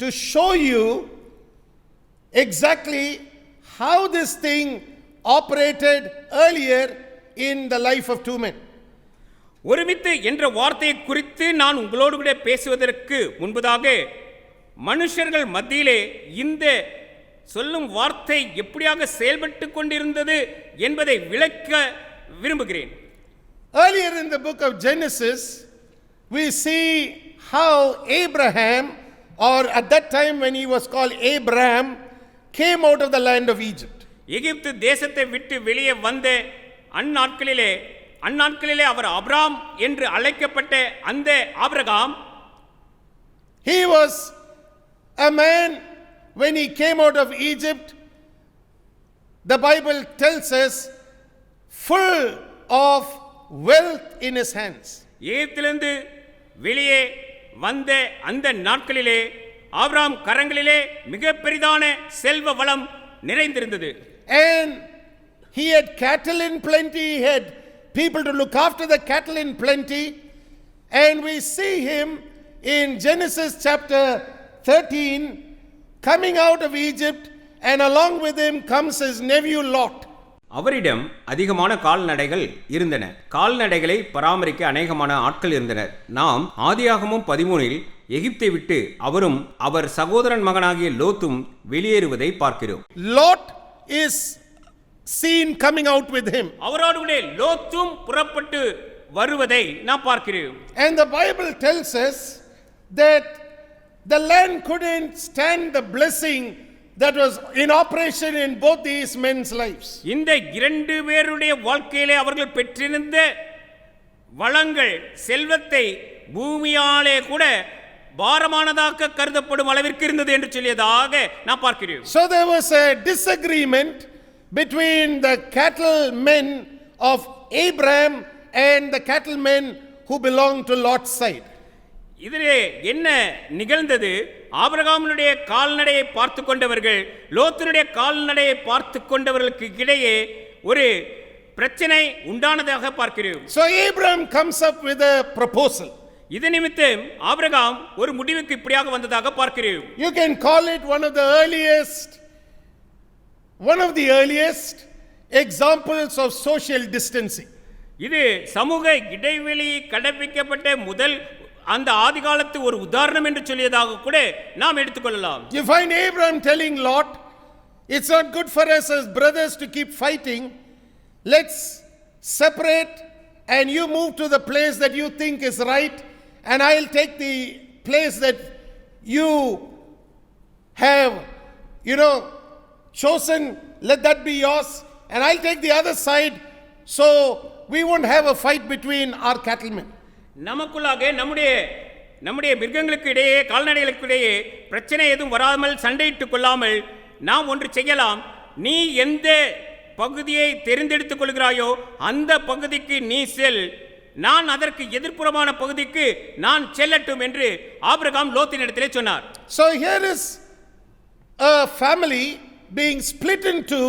to show you exactly how this thing operated earlier in the life of two men. ஒருமித்து என்ற வார்த்தையை குறித்து நான் உங்களோடு கூட பேசுவதற்கு முன்பதாக மனுஷர்கள் மத்தியிலே இந்த சொல்லும் வார்த்தை எப்படியாக செயல்பட்டு கொண்டிருந்தது என்பதை விளக்க விரும்புகிறேன். Earlier in the book of Genesis, we see how Abraham, or at that time when he was called Abram, came out of the land of Egypt. எகிப்து தேசத்தை விட்டு வெளியே வந்த அந்நாட்களிலே அவர் ஆபிரகாம் என்று அழைக்கப்பட்ட அந்த Abraham, he was a man when he came out of Egypt, the Bible tells us, full of wealth in his hands. எகிப்திலிருந்து வெளியே வந்த அந்த நாட்களிலே ஆபிரகாம் கரங்களிலே மிக பெரிதான செல்வ வளம் நிறைந்திருந்தது. And he had cattle in plenty, he had people to look after the cattle in plenty. And we see him in Genesis chapter 13 coming out of Egypt, and along with him comes his nephew Lot. அவரிடம் அதிகமான கால்நடைகள் இருந்தன. கால்நடைகளை பராமரிக்க அநேகமான ஆட்கள் இருந்தனர். நாம் ஆதியாகமம் 13 எகிப்தை விட்டு அவரும் அவர் சகோதரன் மகனாகிய லோத்தும் வெளியேறுவதை பார்க்கிறோம். Lot is seen coming out with him. அவரோடு கூட லோத்தும் புறப்பட்டு வருவதை நாம் பார்க்கிறோம். And the Bible tells us that the land couldn't stand the blessing that was in operation in both these men's lives. இந்த இரண்டு பேருடைய வாழ்க்கையிலே அவர்கள் பெற்றிருந்த வளங்கள் செல்வத்தை பூமியாலே கூட பாரமானதாக கருதப்படும் அளவிற்கு இருந்தது என்று சொல்லியதாக நாம் பார்க்கிறோம். So there was a disagreement between the cattlemen of Abraham and the cattlemen who belonged to Lot's side. இதிலே என்ன நிகழ்ந்தது? ஆபிரகாமினுடைய கால்நடையை பார்த்து கொண்டவர்கள் லோத்தினுடைய கால்நடையை பார்த்து கொண்டவர்களுக்கு இடையே ஒரு பிரச்சனை உண்டானதாக பார்க்கிறோம். So Abraham comes up with a proposal. இது நிமித்தம் ஆபிரகாம் ஒரு முடிவுக்கு இப்படியாக வந்ததாக பார்க்கிறோம். You can call it one of the earliest examples of social distancing. இது சமூக இடைவெளி கடைபிடிக்கப்பட்ட முதல் அந்த ஆதிகாலத்து ஒரு உதாரணம் என்று சொல்லியதாக கூட நாம் எடுத்துக்கொள்ளலாம். You find Abraham telling Lot, it's not good for us as brothers to keep fighting. Let's separate and you move to the place that you think is right, and I'll take the place that you have, chosen. Let that be yours, and I'll take the other side, so we won't have a fight between our cattlemen. நமக்குள்ளாக நம்முடைய மிருகங்களுக்கு இடையே கால்நடைகளுக்கு இடையே பிரச்சனை எதுவும் வராமல் சண்டையிட்டுக் கொள்ளாமல் நாம் ஒன்று செய்யலாம். நீ எந்த பகுதியை தெரிந்தெடுத்துக் கொள்கிறாயோ அந்த பகுதிக்கு நீ செல், நான் அதற்கு எதிர்ப்புறமான பகுதிக்கு நான் செல்லட்டும் என்று ஆபிரகாம் லோத்தினிடத்திலே சொன்னார். So here is a family being split in two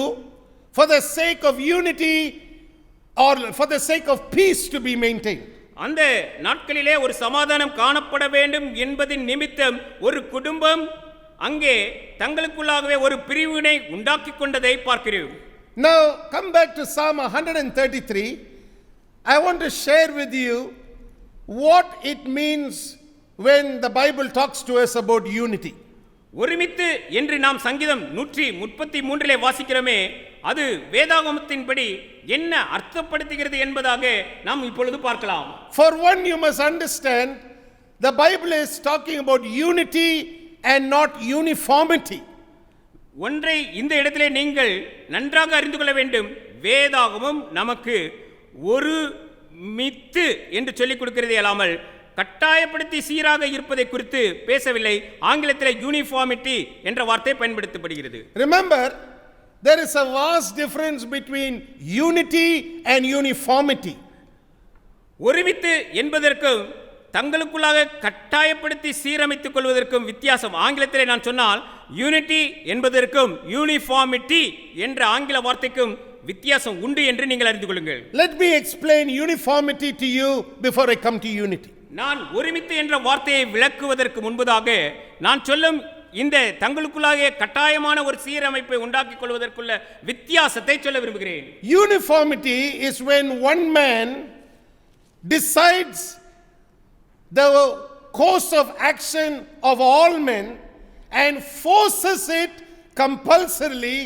for the sake of unity or for the sake of peace to be maintained. அந்த நாட்களிலே ஒரு சமாதானம் காணப்பட வேண்டும் என்பதின் நிமித்தம் ஒரு குடும்பம் அங்கே தங்களுக்குள்ளாகவே ஒரு பிரிவினை உண்டாக்கி கொண்டதை பார்க்கிறோம். Now come back to Psalm 133. I want to share with you what it means when the Bible talks to us about unity. ஒருமித்து என்று நாம் சங்கீதம் 133 வாசிக்கிறோமே, அது வேதாகமத்தின்படி என்ன அர்த்தப்படுத்துகிறது என்பதாக நாம் இப்பொழுது பார்க்கலாம். For one, you must understand the Bible is talking about unity and not uniformity. ஒன்றை இந்த இடத்திலே நீங்கள் நன்றாக அறிந்து கொள்ள வேண்டும். வேதாகமம் நமக்கு ஒரு மித்து என்று சொல்லிக் கொடுக்கிறதே அல்லாமல் கட்டாயப்படுத்தி சீராக இருப்பதை குறித்து பேசவில்லை. ஆங்கிலத்தில் யூனிஃபார்மிட்டி என்ற வார்த்தை பயன்படுத்தப்படுகிறது. Remember, there is a vast difference between unity and uniformity. ஒருமித்து என்பதற்கும் தங்களுக்குள்ளாக கட்டாயப்படுத்தி சீரமைத்துக் கொள்வதற்கும் வித்தியாசம். ஆங்கிலத்திலே நான் சொன்னால் யூனிட்டி என்பதற்கும் யூனிஃபார்மிட்டி என்ற ஆங்கில வார்த்தைக்கும் வித்தியாசம் உண்டு என்று நீங்கள் அறிந்து கொள்ளுங்கள். Let me explain uniformity to you before I come to unity. நான் ஒருமித்து என்ற வார்த்தையை விளக்குவதற்கு முன்பதாக நான் சொல்லும் இந்த தங்களுக்குள்ளாக கட்டாயமான ஒரு சீரமைப்பை உண்டாக்கிக் கொள்வதற்குள்ள வித்தியாசத்தை சொல்ல விரும்புகிறேன். Uniformity is when one man decides the course of action of all men and forces it compulsorily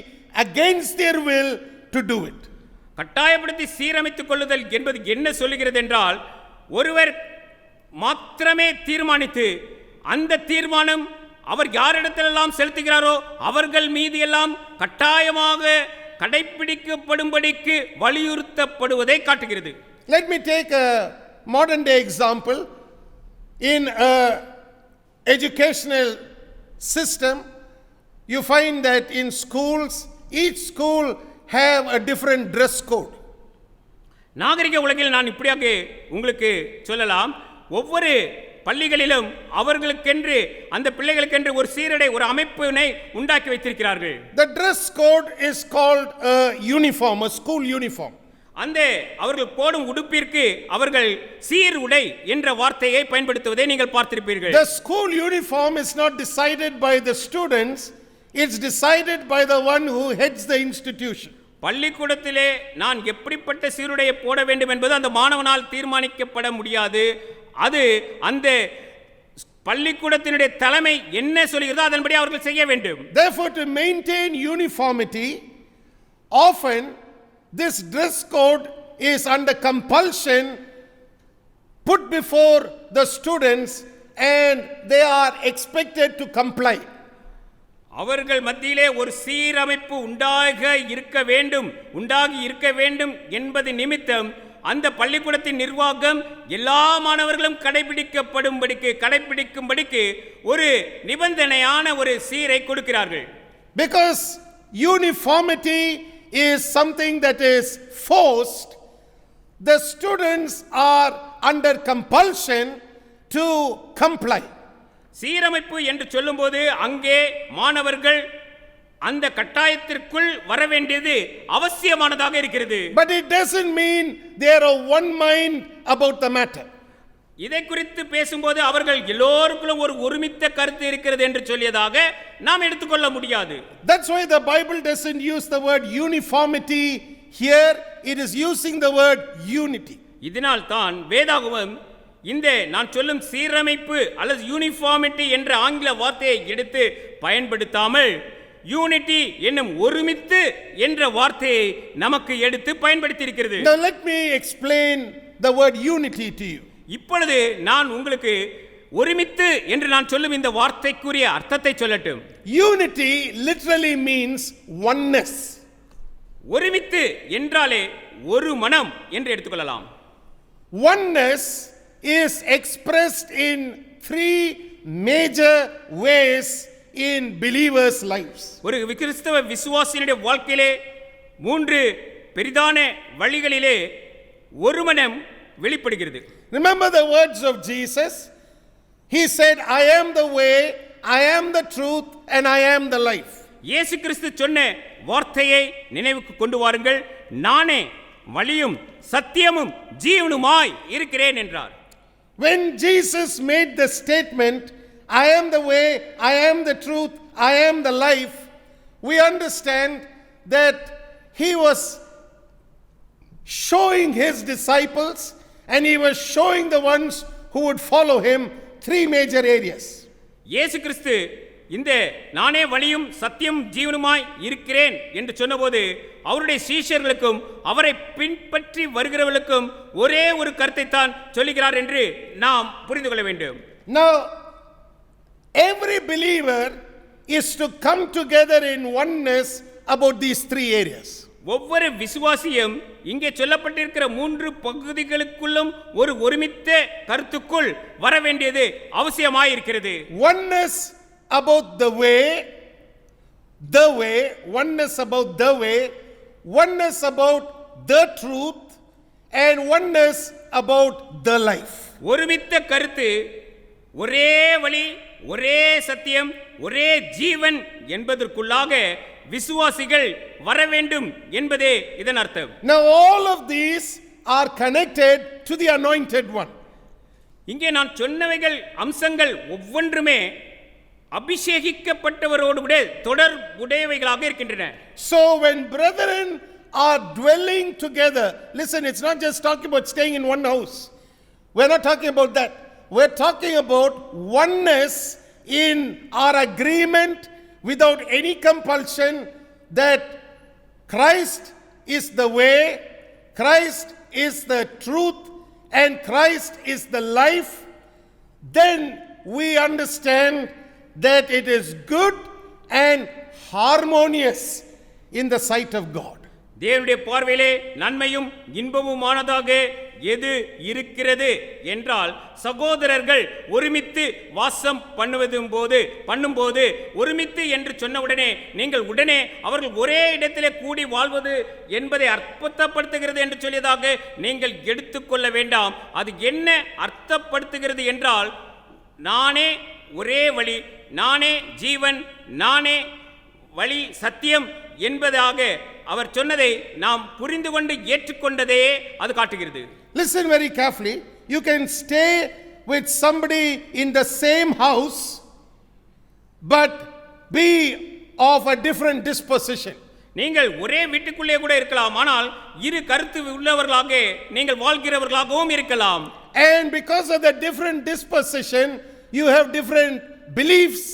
against their will to do it. கட்டாயப்படுத்தி சீரமைத்துக் கொள்ளுதல் என்பது என்ன சொல்லுகிறது என்றால், ஒருவர் மாத்திரமே தீர்மானித்து அந்த தீர்மானம் அவர் யாரிடத்திலெல்லாம் செலுத்துகிறாரோ அவர்கள் மீது எல்லாம் கட்டாயமாக கடைபிடிக்கப்படும்படிக்கு வலியுறுத்தப்படுவதை காட்டுகிறது. Let me take a modern day example. In an educational system, you find that in schools, each school have a different dress code. நாகரிக உலகில் நான் இப்படியாக உங்களுக்கு சொல்லலாம், ஒவ்வொரு பள்ளிகளிலும் அவர்களுக்கென்று அந்த பிள்ளைகளுக்கென்று ஒரு சீருடை, ஒரு அமைப்பினை உண்டாக்கி வைத்திருக்கிறார்கள். The dress code is called a uniform, a school uniform. அந்த அவர்கள் போடும் உடுப்பிற்கு அவர்கள் சீருடை என்ற வார்த்தையை பயன்படுத்துவதை நீங்கள் பார்த்திருப்பீர்கள். The school uniform is not decided by the students, it's decided by the one who heads the institution. பள்ளிக்கூடத்திலே நான் எப்படிப்பட்ட சீருடையை போட வேண்டும் என்பது அந்த மாணவனால் தீர்மானிக்கப்பட முடியாது. அது அந்த பள்ளிக்கூடத்தினுடைய தலைமை என்ன சொல்கிறதோ அதன்படி அவர்கள் செய்ய வேண்டும். Therefore, to maintain uniformity, often this dress code is under compulsion put before the students and they are expected to comply. அவர்கள் மத்தியிலே ஒரு சீரமைப்பு உண்டாகி இருக்க வேண்டும் என்பது நிமித்தம் அந்த பள்ளிக்கூடத்தின் நிர்வாகம் எல்லா மாணவர்களும் கடைபிடிக்கும்படிக்கு ஒரு நிபந்தனையான ஒரு சீரை கொடுக்கிறார்கள். Because uniformity is something that is forced, the students are under compulsion to comply. சீரமைப்பு என்று சொல்லும்போது அங்கே மாணவர்கள் அந்த கட்டாயத்திற்குள் வர வேண்டியது அவசியமானதாக இருக்கிறது. But it doesn't mean they are of one mind about the matter. இதை குறித்து பேசும்போது அவர்கள் எல்லோருக்கும் ஒரு ஒருமித்த கருத்து இருக்கிறது என்று சொல்லியதாக நாம் எடுத்துக்கொள்ள முடியாது. That's why the Bible doesn't use the word uniformity here, it is using the word unity. இதனால் தான் வேதாகமம் இந்த நான் சொல்லும் சீரமைப்பு அல்லது யூனிஃபார்மிட்டி என்ற ஆங்கில வார்த்தையை எடுத்து பயன்படுத்தாமல் யூனிட்டி என்னும் ஒருமித்து என்ற வார்த்தையை நமக்கு எடுத்து பயன்படுத்தி இருக்கிறது. Now let me explain the word unity to you. இப்பொழுது நான் உங்களுக்கு ஒருமித்து என்று நான் சொல்லும் இந்த வார்த்தைக்குரிய அர்த்தத்தை சொல்லட்டும். Unity literally means oneness. ஒருமித்து என்றாலே ஒரு மனம் என்று எடுத்துக்கொள்ளலாம். Oneness is expressed in three major ways in believers' lives. ஒரு கிறிஸ்தவ விசுவாசியினுடைய வாழ்க்கையிலே மூன்று பெரிதான வழிகளிலே ஒரு மனம் வெளிப்படுகிறது. Remember the words of Jesus? He said, I am the way, I am the truth, and I am the life. இயேசு கிறிஸ்து சொன்ன வார்த்தையை நினைவுக்கு கொண்டு வாருங்கள். நானே வழியும் சத்தியமும் ஜீவனுமாய் இருக்கிறேன் என்றார். When Jesus made the statement, I am the way, I am the truth, I am the life, we understand that he was showing his disciples and he was showing the ones who would follow him three major areas. இயேசு கிறிஸ்து இந்த நானே வழியும் சத்தியம் ஜீவனுமாய் இருக்கிறேன் என்று சொன்னபோது அவருடைய சீஷர்களுக்கும் அவரை பின்பற்றி வருகிறவர்களுக்கும் ஒரே ஒரு கருத்தை தான் சொல்லுகிறார் என்று நாம் புரிந்து கொள்ள வேண்டும். Now, every believer is to come together in oneness about these three areas. ஒவ்வொரு விசுவாசியும் இங்கே சொல்லப்பட்டிருக்கிற மூன்று பகுதிகளுக்குள்ளும் ஒரு ஒருமித்த கருத்துக்குள் வர வேண்டியது அவசியமாயிருக்கிறது. Oneness about the way, oneness about the way, oneness about the truth, and oneness about the life. ஒருமித்த கருத்து, ஒரே வழி, ஒரே சத்தியம், ஒரே ஜீவன் என்பதற்குள்ளாக விசுவாசிகள் வர வேண்டும் என்பதே இதன் அர்த்தம். Now all of these are connected to the anointed one. இங்கே நான் சொன்னவைகள் அம்சங்கள் ஒவ்வொன்றுமே அபிஷேகிக்கப்பட்டவரோடு கூட தொடர்புடையவைகளாக இருக்கின்றன. So when brethren are dwelling together, listen, it's not just talking about staying in one house. We're not talking about that. We're talking about oneness in our agreement without any compulsion that Christ is the way, Christ is the truth, and Christ is the life. Then we understand that it is good and harmonious in the sight of God. தேவனுடைய பார்வையிலே நன்மையும் இன்பமுமானதாக எது இருக்கிறது என்றால் சகோதரர்கள் ஒருமித்து வாசம் பண்ணும்போது ஒருமித்து என்று சொன்னவுடனே நீங்கள் உடனே அவர்கள் ஒரே இடத்திலே கூடி வாழ்வது என்பதை அர்த்தப்படுத்துகிறது என்று சொல்லியதாக நீங்கள் எடுத்துக்கொள்ள வேண்டாம். அது என்ன அர்த்தப்படுத்துகிறது என்றால் நானே ஒரே வழி, நானே ஜீவன், நானே வழி சத்தியம் என்பதாக அவர் சொன்னதை நாம் புரிந்து கொண்டு ஏற்றுக்கொண்டதே அது காட்டுகிறது. Listen very carefully. You can stay with somebody in the same house but be of a different disposition. நீங்கள் ஒரே வீட்டுக்குள்ளே கூட இருக்கலாம், ஆனால் இரு கருத்து உள்ளவர்களாக நீங்கள் வாழ்கிறவர்களாகவும் இருக்கலாம். And because of the different disposition, you have different beliefs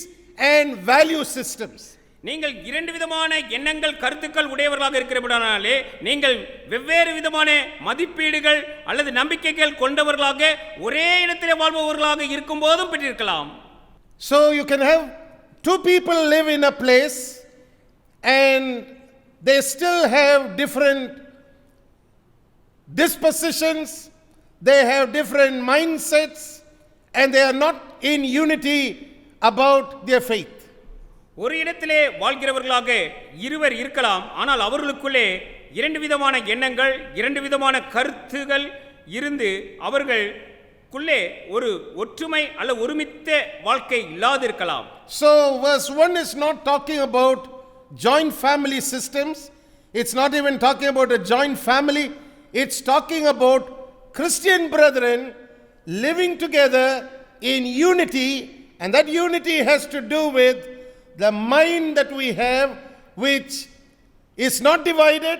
and value systems. நீங்கள் இரண்டு விதமான எண்ணங்கள் கருத்துக்கள் உடையவர்களாக இருக்கிறபடியாலே நீங்கள் வெவ்வேறு விதமான மதிப்பீடுகள் அல்லது நம்பிக்கைகள் கொண்டவர்களாக ஒரே இடத்திலே வாழ்பவர்களாக இருக்கும் போதும் பெற்றிருக்கலாம். So you can have two people live in a place and they still have different dispositions, they have different mindsets, and they are not in unity about their faith. ஒரு இடத்திலே வாழ்கிறவர்களாக இருவர் இருக்கலாம், ஆனால் அவர்களுக்குள்ளே இரண்டு விதமான எண்ணங்கள், இரண்டு விதமான கருத்துகள் இருந்து அவர்களுக்குள்ளே ஒரு ஒற்றுமை அல்ல ஒருமித்த வாழ்க்கை இல்லாதிருக்கலாம். So verse 1 is not talking about joint family systems. It's not even talking about a joint family. It's talking about Christian brethren living together in unity, and that unity has to do with the mind that we have, which is not divided.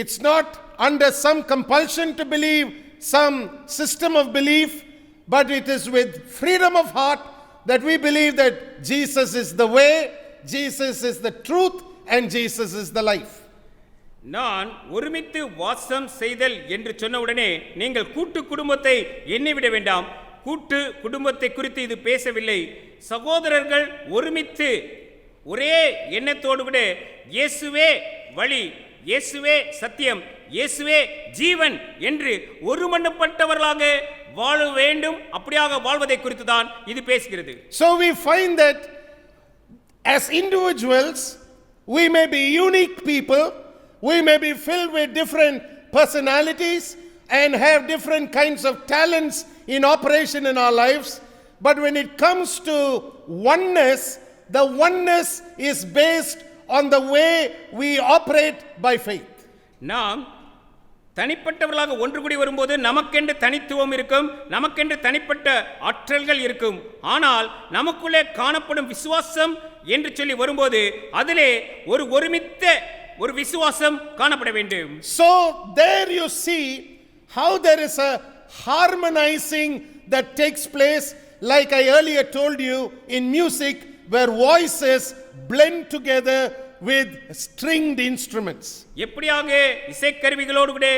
It's not under some compulsion to believe some system of belief, but it is with freedom of heart that we believe that Jesus is the way, Jesus is the truth, and Jesus is the life. நான் ஒருமித்து வாசம் செய்தல் என்று சொன்னவுடனே நீங்கள் கூட்டு குடும்பத்தை எண்ணிவிட வேண்டாம். கூட்டு குடும்பத்தை குறித்து இது பேசவில்லை. சகோதரர்கள் ஒருமித்து ஒரே எண்ணத்தோடு கூட இயேசுவே வழி, இயேசுவே சத்தியம், இயேசுவே ஜீவன் என்று ஒருமனப்பட்டவர்களாக வாழ வேண்டும். அப்படியாக வாழ்வதை குறித்து தான் இது பேசுகிறது. So we find that as individuals we may be unique people, we may be filled with different personalities and have different kinds of talents in operation in our lives, but when it comes to oneness, the oneness is based on the way we operate by faith. நாம் தனிப்பட்டவர்களாக ஒன்று கூடி வரும்போது நமக்கென்று தனித்துவம் இருக்கும், நமக்கென்று தனிப்பட்ட ஆற்றல்கள் இருக்கும். ஆனால் நமக்குள்ளே காணப்படும் விசுவாசம் என்று சொல்லி வரும்போது அதிலே ஒரு ஒருமித்த ஒரு விசுவாசம் காணப்பட வேண்டும். So there you see how there is a harmonizing that takes place, like I earlier told you, in music, where voices blend together with stringed instruments. எப்படியாக இசைக்கருவிகளோடு கூட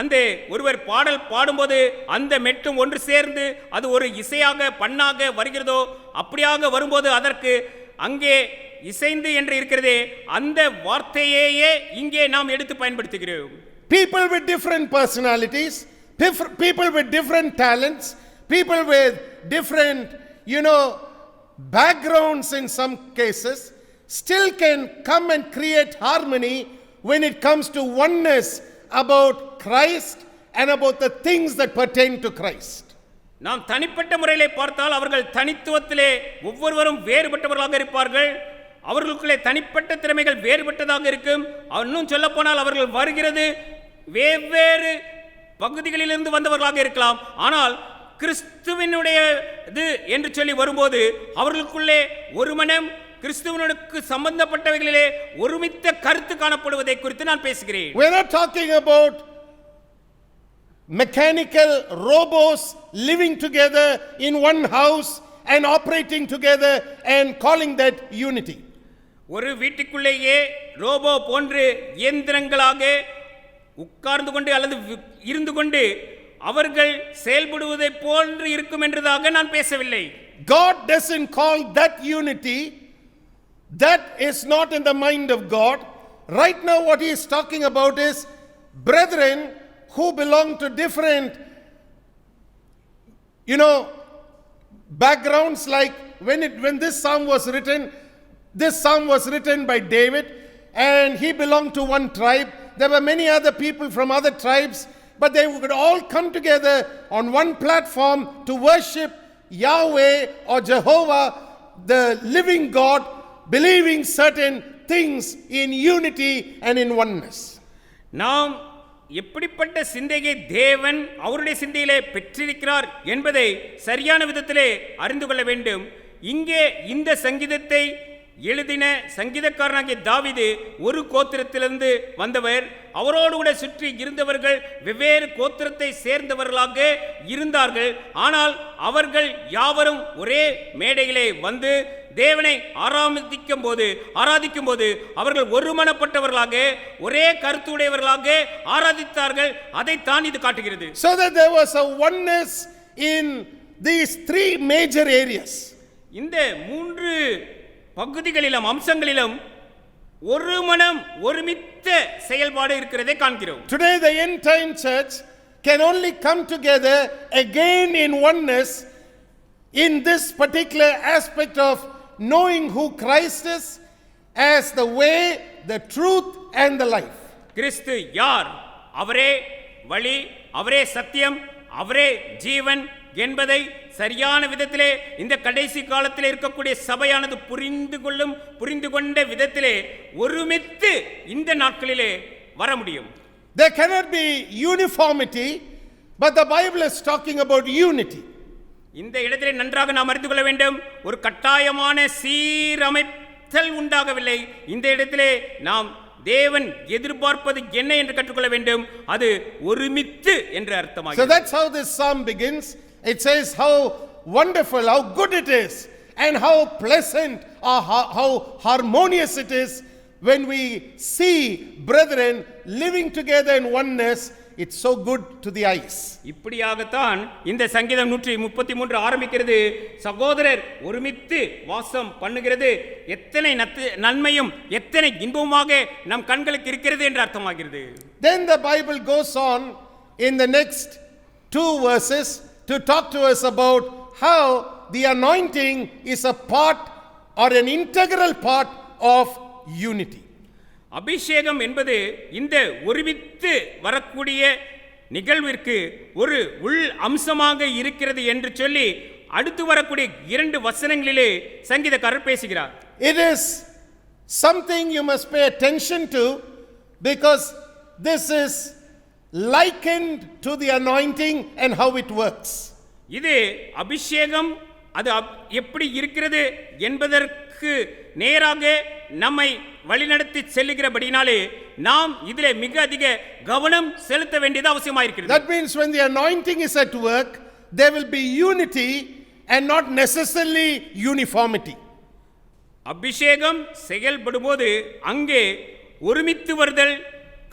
அந்த ஒருவர் பாடல் பாடும்போது அந்த மெட்டும் ஒன்று சேர்ந்து அது ஒரு இசையாக பண்ணாக வருகிறதோ, அப்படியாக வரும்போது அதற்கு அங்கே இசைந்து என்று இருக்கிறதே, அந்த வார்த்தையே இங்கே நாம் எடுத்து பயன்படுத்துகிறோம். People with different personalities, people with different talents, people with different, backgrounds in some cases, still can come and create harmony when it comes to oneness about Christ and about the things that pertain to Christ. நாம் தனிப்பட்ட முறையிலே பார்த்தால் அவர்கள் தனித்துவத்திலே ஒவ்வொருவரும் வேறுபட்டவர்களாக இருப்பார்கள். அவர்களுக்குள்ளே தனிப்பட்ட திறமைகள் வேறுபட்டதாக இருக்கும். இன்னும் சொல்ல போனால் அவர்கள் வருகிறது வெவ்வேறு பகுதிகளிலிருந்து வந்தவர்களாக இருக்கலாம். ஆனால் கிறிஸ்துவினுடைய இது என்று சொல்லி வரும்போது அவர்களுக்குள்ளே ஒரு மனம் கிறிஸ்துவனுக்கு சம்பந்தப்பட்டவைகளிலே ஒருமித்த கருத்து காணப்படுவதை குறித்து நான் பேசுகிறேன். We are not talking about mechanical robots living together in one house and operating together and calling that unity. ஒரு வீட்டுக்குள்ளேயே ரோபோ போன்று இயந்திரங்களாக உட்கார்ந்து கொண்டு அல்லது இருந்து கொண்டு அவர்கள் செயல்படுவதை போன்று இருக்கும் என்றதாக நான் பேசவில்லை. God doesn't call that unity. That is not in the mind of God. Right now what he is talking about is brethren who belong to different backgrounds. Like when this psalm was written by David, and he belonged to one tribe. There were many other people from other tribes, but they would all come together on one platform to worship Yahweh or Jehovah, the living God, believing certain things in unity and in oneness. நாம் எப்படிப்பட்ட சிந்தையை தேவன் அவருடைய சிந்தையிலே பெற்றிருக்கிறார் என்பதை சரியான விதத்திலே அறிந்து கொள்ள வேண்டும். இங்கே இந்த சங்கீதத்தை எழுதின சங்கீதக்காரனாகிய தாவீது ஒரு கோத்திரத்திலிருந்து வந்தவர். அவரோடு கூட சுற்றி இருந்தவர்கள் வெவ்வேறு கோத்திரத்தை சேர்ந்தவர்களாக இருந்தார்கள். ஆனால் அவர்கள் யாவரும் ஒரே மேடையிலே வந்து தேவனை ஆராதிக்கும் போது அவர்கள் ஒருமனப்பட்டவர்களாக ஒரே கருத்துடையவர்களாக ஆராதித்தார்கள். அதைத்தான் இது காட்டுகிறது. So that there was a oneness in these three major areas. இந்த மூன்று பகுதிகளிலும் அம்சங்களிலும் ஒரு மனம் ஒருமித்த செயல்பாடு இருக்கிறதை காண்கிறோம். Today the end time church can only come together again in oneness in this particular aspect of knowing who Christ is as the way, the truth and the life. கிறிஸ்து யார், அவரே வழி, அவரே சத்தியம், அவரே ஜீவன் என்பதை சரியான விதத்திலே இந்த கடைசி காலத்தில் இருக்கக்கூடிய சபையானது புரிந்து கொண்ட விதத்திலே ஒருமித்து இந்த நாட்களிலே வர முடியும். There cannot be uniformity, but the Bible is talking about unity. இந்த இடத்திலே நன்றாக நாம் அறிந்து கொள்ள வேண்டும், ஒரு கட்டாயமான சீரமைத்தல் உண்டாகவில்லை. இந்த இடத்திலே நாம் தேவன் எதிர்பார்ப்பது என்ன என்று கற்றுக்கொள்ள வேண்டும். அது ஒருமித்து என்று அர்த்தமாகிறது. So that's how this psalm begins. It says how wonderful, how good it is, and how pleasant or how harmonious it is when we see brethren living together in oneness. It's so good to the eyes. இப்படியாகத்தான் இந்த சங்கீதம் 133 ஆரம்பிக்கிறது. சகோதரர் ஒருமித்து வாசம் பண்ணுகிறது எத்தனை நன்மையும் எத்தனை இன்பமுமாக நம் கண்களுக்கு இருக்கிறது என்று அர்த்தமாகிறது. Then the Bible goes on in the next 2 verses to talk to us about how the anointing is a part or an integral part of unity. அபிஷேகம் என்பது இந்த ஒருமித்து வரக்கூடிய நிகழ்விற்கு ஒரு உள் அம்சமாக இருக்கிறது என்று சொல்லி அடுத்து வரக்கூடிய 2 வசனங்களிலே சங்கீதக்காரர் பேசுகிறார். It is something you must pay attention to because this is likened to the anointing and how it works. இது அபிஷேகம் அது எப்படி இருக்கிறது என்பதற்கு நேராக நம்மை வழிநடத்தி செல்லுகிறபடினாலே நாம் இதிலே மிக அதிக கவனம் செலுத்த வேண்டியது அவசியமாயிருக்கிறது. That means when the anointing is at work, there will be unity and not necessarily uniformity. அபிஷேகம் செயல்படும்போது அங்கே ஒருமித்து வருதல்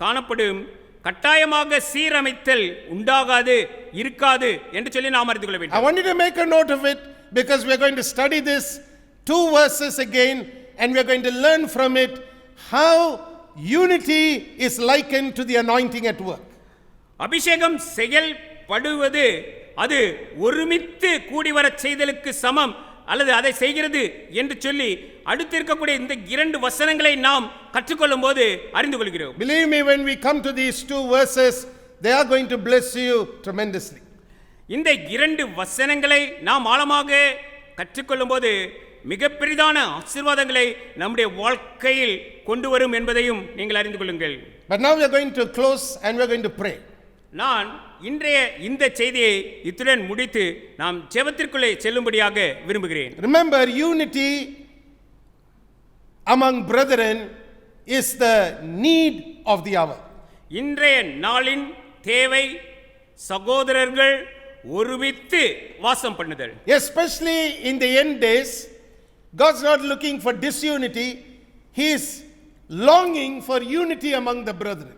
காணப்படும், கட்டாயமாக சீரமைத்தல் உண்டாகாது இருக்காது என்று சொல்லி நாம் அறிந்து கொள்ள வேண்டும். I want you to make a note of it because we are going to study this 2 verses again and we are going to learn from it how unity is likened to the anointing at work. அபிஷேகம் செயல்படுவது அது ஒருமித்து கூடி வரச் செய்தலுக்கு சமம் அல்லது அதை செய்கிறது என்று சொல்லி அடுத்து இருக்கக்கூடிய இந்த 2 வசனங்களை நாம் கற்றுக்கொள்ளும் போது அறிந்து கொள்கிறோம். Believe me, when we come to these 2 verses, they are going to bless you tremendously. இந்த 2 வசனங்களை நாம் ஆழமாக கற்றுக்கொள்ளும் போது மிக பெரிதான ஆசீர்வாதங்களை நம்முடைய வாழ்க்கையில் கொண்டு வரும் என்பதையும் நீங்கள் அறிந்து கொள்ளுங்கள். But now we are going to close and we are going to pray. நான் இன்றைய இந்த செய்தியை இத்துடன் முடித்து நாம் ஜெபத்திற்குள்ளே செல்லும்படியாக விரும்புகிறேன். Remember, unity among brethren is the need of the hour. இன்றைய நாளின் தேவை சகோதரர்கள் ஒருமித்து வாசம் பண்ணுதல். Especially in the end days, God's not looking for disunity, He is longing for unity among the brethren.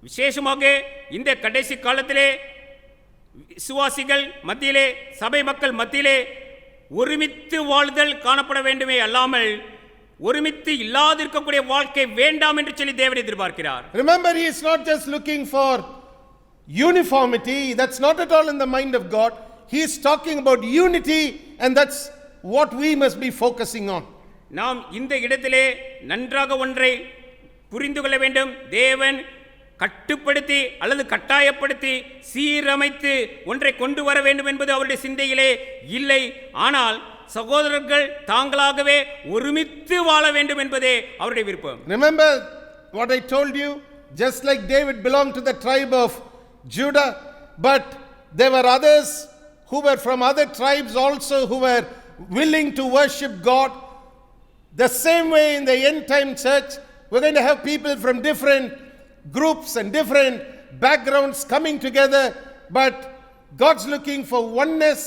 விசேஷமாக இந்த கடைசி காலத்திலே விசுவாசிகள் மத்தியிலே சபை மக்கள் மத்தியிலே ஒருமித்து வாழ்தல் காணப்பட வேண்டுமே அல்லாமல் ஒருமித்து இல்லாதிருக்கக்கூடிய வாழ்க்கை வேண்டாம் என்று சொல்லி தேவன் எதிர்பார்க்கிறார். Remember, He is not just looking for uniformity, that's not at all in the mind of God. He is talking about unity and that's what we must be focusing on. நாம் இந்த இடத்திலே நன்றாக ஒன்றை புரிந்து கொள்ள வேண்டும். தேவன் கட்டுப்படுத்தி அல்லது கட்டாயப்படுத்தி சீரமைத்து ஒன்றை கொண்டு வர வேண்டும் என்பது அவருடைய சிந்தையிலே இல்லை. ஆனால் சகோதரர்கள் தாங்களாகவே ஒருமித்து வாழ வேண்டும் என்பதே அவருடைய விருப்பம். Remember what I told you, just like David belonged to the tribe of Judah, but there were others who were from other tribes also who were willing to worship God. The same way in the end time church, we're going to have people from different groups and different backgrounds coming together, but God's looking for oneness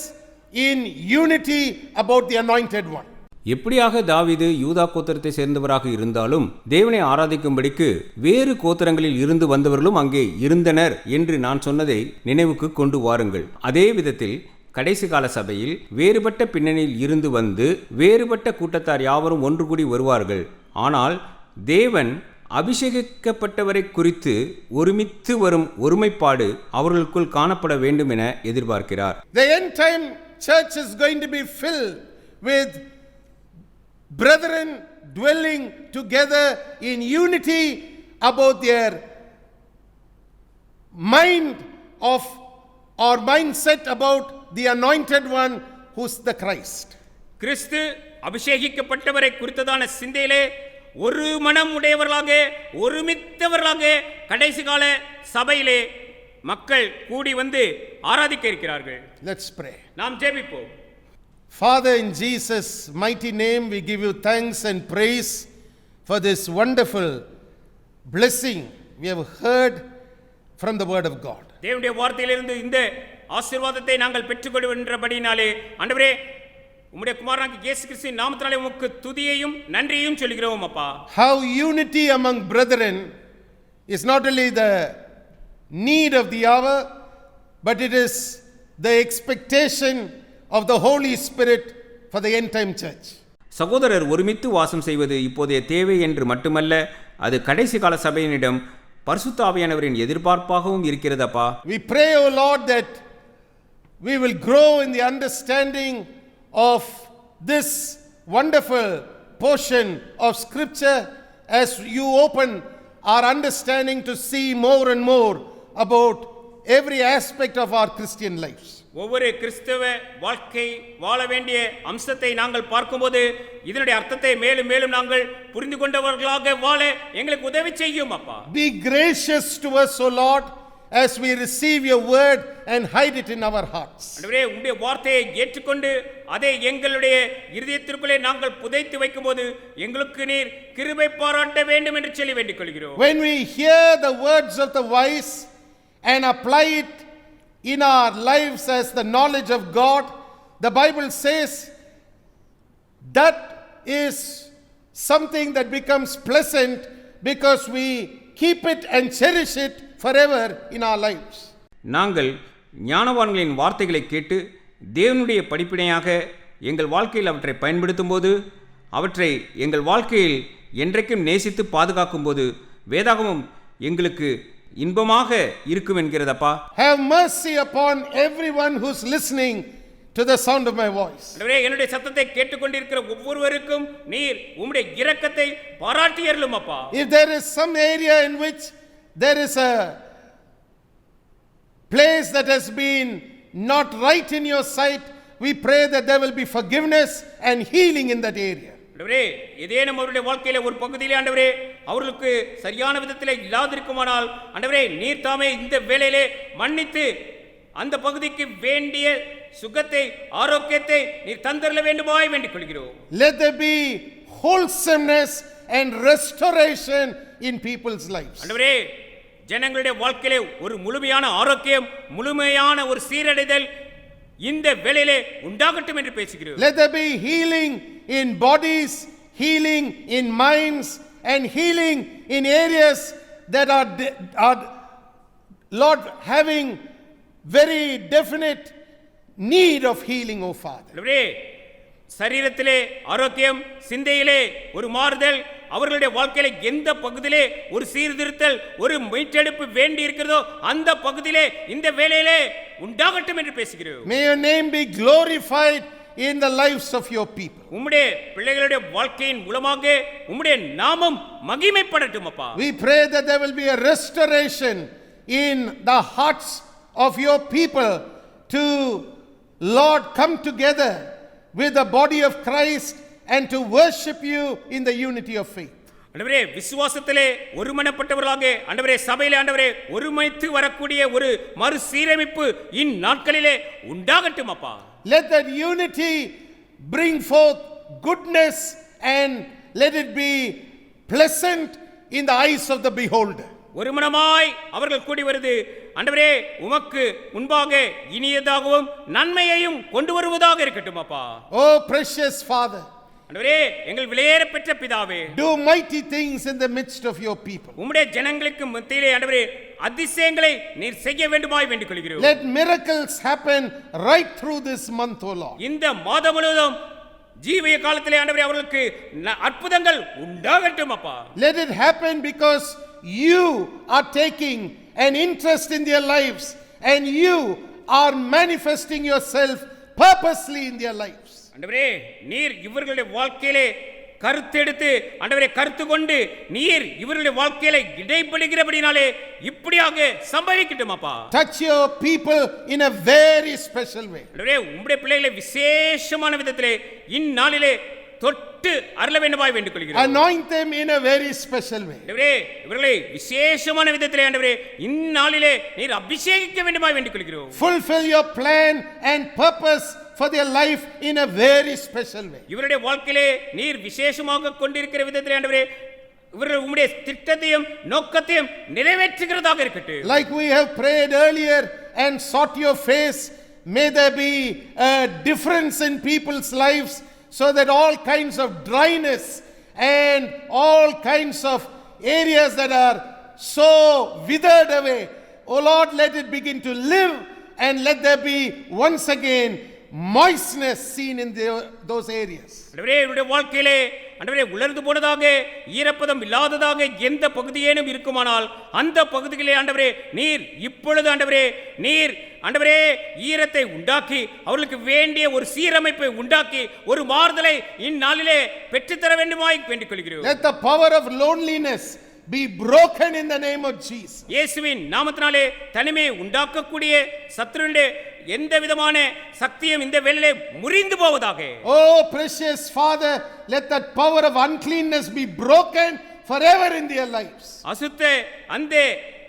in unity about the anointed one. எப்படியாக தாவீது யூதா கோத்திரத்தை சேர்ந்தவராக இருந்தாலும் தேவனை ஆராதிக்கும்படிக்கு வேறு கோத்திரங்களில் இருந்து வந்தவர்களும் அங்கே இருந்தனர் என்று நான் சொன்னதை நினைவுக்கு கொண்டு வாருங்கள். அதே விதத்தில் கடைசி கால சபையில் வேறுபட்ட பின்னணியில் இருந்து வந்து வேறுபட்ட கூட்டத்தார் யாவரும் ஒன்று கூடி வருவார்கள். ஆனால் தேவன் அபிஷேகிக்கப்பட்டவரை குறித்து ஒருமித்து வரும் ஒருமைப்பாடு அவர்களுக்குள் காணப்பட வேண்டும் என எதிர்பார்க்கிறார். The end time church is going to be filled with brethren dwelling together in unity about their mind of or mindset about the anointed one who's the Christ. கிறிஸ்து அபிஷேகிக்கப்பட்டவரை குறித்ததான சிந்தையிலே ஒரு மனம் உடையவர்களாக ஒருமித்தவர்களாக கடைசி கால சபையிலே மக்கள் கூடி வந்து ஆராதிக்க இருக்கிறார்கள். Let's pray. நாம் ஜெபிப்போம். Father, in Jesus' mighty name, we give you thanks and praise for this wonderful blessing we have heard from the word of God. தேவனுடைய வார்த்தையிலிருந்து இந்த ஆசீர்வாதத்தை நாங்கள் பெற்றுக்கொள்கின்றபடினாலே ஆண்டவரே உம்முடைய குமாரனாகிய இயேசு கிறிஸ்துவின் நாமத்தினாலே உமக்கு துதியையும் நன்றியையும் சொல்கிறோம் அப்பா. How unity among brethren is not only the need of the hour, but it is the expectation of the Holy Spirit for the end time church. சகோதரர் ஒருமித்து வாசம் செய்வது இப்போதைய தேவை என்று மட்டுமல்ல, அது கடைசி கால சபையினிடம் பரிசுத்த ஆவியானவரின் எதிர்பார்ப்பாகவும் இருக்கிறதப்பா. We pray, O Lord, that we will grow in the understanding of this wonderful portion of scripture as you open our understanding to see more and more about every aspect of our Christian lives. ஒவ்வொரு கிறிஸ்தவ வாழ்க்கை வாழ வேண்டிய அம்சத்தை நாங்கள் பார்க்கும்போது இதனுடைய அர்த்தத்தை மேலும் மேலும் நாங்கள் புரிந்து கொண்டவர்களாக வாழ எங்களுக்கு உதவி செய்யும் அப்பா. Be gracious to us, O Lord, as we receive your word and hide it in our hearts. ஆண்டவரே, உம்முடைய வார்த்தையை ஏற்றுக்கொண்டு அதை எங்களுடைய இருதயத்திற்குள்ளே நாங்கள் புதைத்து வைக்கும்போது எங்களுக்கு நீர் கிருபை பாராட்ட வேண்டும் என்று சொல்லி வேண்டிக் கொள்கிறோம். When we hear the words of the wise and apply it in our lives as the knowledge of God, the Bible says that is something that becomes pleasant because we keep it and cherish it forever in our lives. நாங்கள் ஞானவான்களின் வார்த்தைகளை கேட்டு தேவனுடைய படிப்பினையாக எங்கள் வாழ்க்கையில் அவற்றை பயன்படுத்தும் போது அவற்றை எங்கள் வாழ்க்கையில் என்றைக்கும் நேசித்து பாதுகாக்கும் போது வேதாகமம் எங்களுக்கு இன்பமாக இருக்கும் என்கிறதப்பா. Have mercy upon everyone who's listening to the sound of my voice. ஆண்டவரே, என்னுடைய சத்தத்தை கேட்டுக்கொண்டிருக்கிற ஒவ்வொருவருக்கும் நீர் உம்முடைய இரக்கத்தை பாராட்டி அருளும் அப்பா. If there is some area in which there is a place that has been not right in your sight, we pray that there will be forgiveness and healing in that area. ஆண்டவரே, ஏதேனும் அவருடைய வாழ்க்கையில ஒரு பகுதியிலே ஆண்டவரே அவர்களுக்கு சரியான விதத்திலே இல்லாதிருக்குமானால் ஆண்டவரே நீர் தாமே இந்த வேளையிலே மன்னித்து அந்த பகுதிக்கு வேண்டிய சுகத்தை ஆரோக்கியத்தை நீர் தந்தரல வேண்டுமாய் வேண்டிக் கொள்கிறோம். Let there be wholesomeness and restoration in people's lives. ஆண்டவரே, ஜனங்களுடைய வாழ்க்கையிலே ஒரு முழுமையான ஆரோக்கியம், முழுமையான ஒரு சீரடைதல் இந்த வேளையிலே உண்டாகட்டும் என்று பேசுகிறோம். Let there be healing in bodies, healing in minds, and healing in areas that are Lord having very definite need of healing, O Father. ஆண்டவரே, சரீரத்திலே ஆரோக்கியம், சிந்தையிலே ஒரு மாறுதல், அவர்களுடைய வாழ்க்கையில எந்த பகுதியிலே ஒரு சீர்திருத்தல், ஒரு மீட்டெடுப்பு வேண்டி இருக்கிறதோ அந்த பகுதியிலே இந்த வேளையிலே உண்டாகட்டும் என்று பேசுகிறோம். May your name be glorified in the lives of your people. உம்முடைய பிள்ளைகளுடைய வாழ்க்கையின் மூலமாக உம்முடைய நாமம் மகிமைப்படட்டும் அப்பா. We pray that there will be a restoration in the hearts of your people to, Lord, come together with the body of Christ and to worship you in the unity of faith. ஆண்டவரே, விசுவாசத்திலே ஒருமனப்பட்டவர்களாக ஆண்டவரே சபையிலே ஆண்டவரே ஒருமித்து வரக்கூடிய ஒரு மறுசீரமைப்பு இந்நாட்களிலே உண்டாகட்டும் அப்பா. Let that unity bring forth goodness and let it be pleasant in the eyes of the beholder. ஒருமனமாய் அவர்கள் கூடி வருது ஆண்டவரே உமக்கு முன்பாக இனியதாகவும் நன்மையையும் கொண்டு வருவதாக இருக்கட்டும் அப்பா. Oh precious Father, ஆண்டவரே எங்கள் விலையேற பெற்ற பிதாவே, do mighty things in the midst of your people. உம்முடைய ஜனங்களுக்கு மத்தியிலே ஆண்டவரே அதிசயங்களை நீர் செய்ய வேண்டுமாய் வேண்டிக் கொள்கிறோம். Let miracles happen right through this month, O Lord. இந்த மாதம் முழுவதும் ஜீவிய காலத்திலே ஆண்டவரே அவர்களுக்கு அற்புதங்கள் உண்டாகட்டும் அப்பா. Let it happen because you are taking an interest in their lives and you are manifesting yourself purposely in their lives. ஆண்டவரே நீர் இவர்களுடைய வாழ்க்கையிலே கருத்தெடுத்து ஆண்டவரே கருத்து கொண்டு நீர் இவர்களுடைய வாழ்க்கையில இடைப்படுகிறபடினாலே இப்படியாக சம்பவிக்கட்டும் அப்பா. Touch your people in a very special way. ஆண்டவரே உம்முடைய பிள்ளைகளை விசேஷமான விதத்திலே இந்நாளிலே தொட்டு அருள வேண்டுமாய் வேண்டிக் கொள்கிறோம். Anoint them in a very special way. ஆண்டவரே இவர்களை விசேஷமான விதத்திலே ஆண்டவரே இந்நாளிலே நீர் அபிஷேகிக்க வேண்டுமாய் வேண்டிக் கொள்கிறோம். Fulfill your plan and purpose for their life in a very special way. இவருடைய வாழ்க்கையிலே நீர் விசேஷமாக கொண்டிருக்கிற விதத்திலே ஆண்டவரே இவர்கள் உம்முடைய திட்டத்தையும் நோக்கத்தையும் நிறைவேற்றுகிறதாக இருக்கட்டும். Like we have prayed earlier and sought your face, may there be a difference in people's lives so that all kinds of dryness and all kinds of areas that are so withered away, oh Lord, let it begin to live and let there be once again moistness seen in those areas. ஆண்டவரே இவருடைய வாழ்க்கையிலே ஆண்டவரே உலர்ந்து போனதாக ஈரப்பதம் இல்லாததாக எந்த பகுதியேனும் இருக்குமானால் அந்த பகுதிகளே ஆண்டவரே நீர் இப்பொழுது ஆண்டவரே நீர் ஆண்டவரே ஈரத்தை உண்டாக்கி அவர்களுக்கு வேண்டிய ஒரு சீரமைப்பை உண்டாக்கி ஒரு மாறுதலை இந்நாளிலே பெற்றுத்தர வேண்டுமாய் வேண்டிக் கொள்கிறோம். Let the power of loneliness be broken in the name of Jesus. இயேசுவின் நாமத்தினாலே தனிமையை உண்டாக்கக்கூடிய சத்துருவினுடைய எந்த விதமான சக்தியும் இந்த வேளையிலே முறிந்து போவதாக. Oh precious Father, let that power of uncleanness be broken forever in their lives. அசுத்த அந்த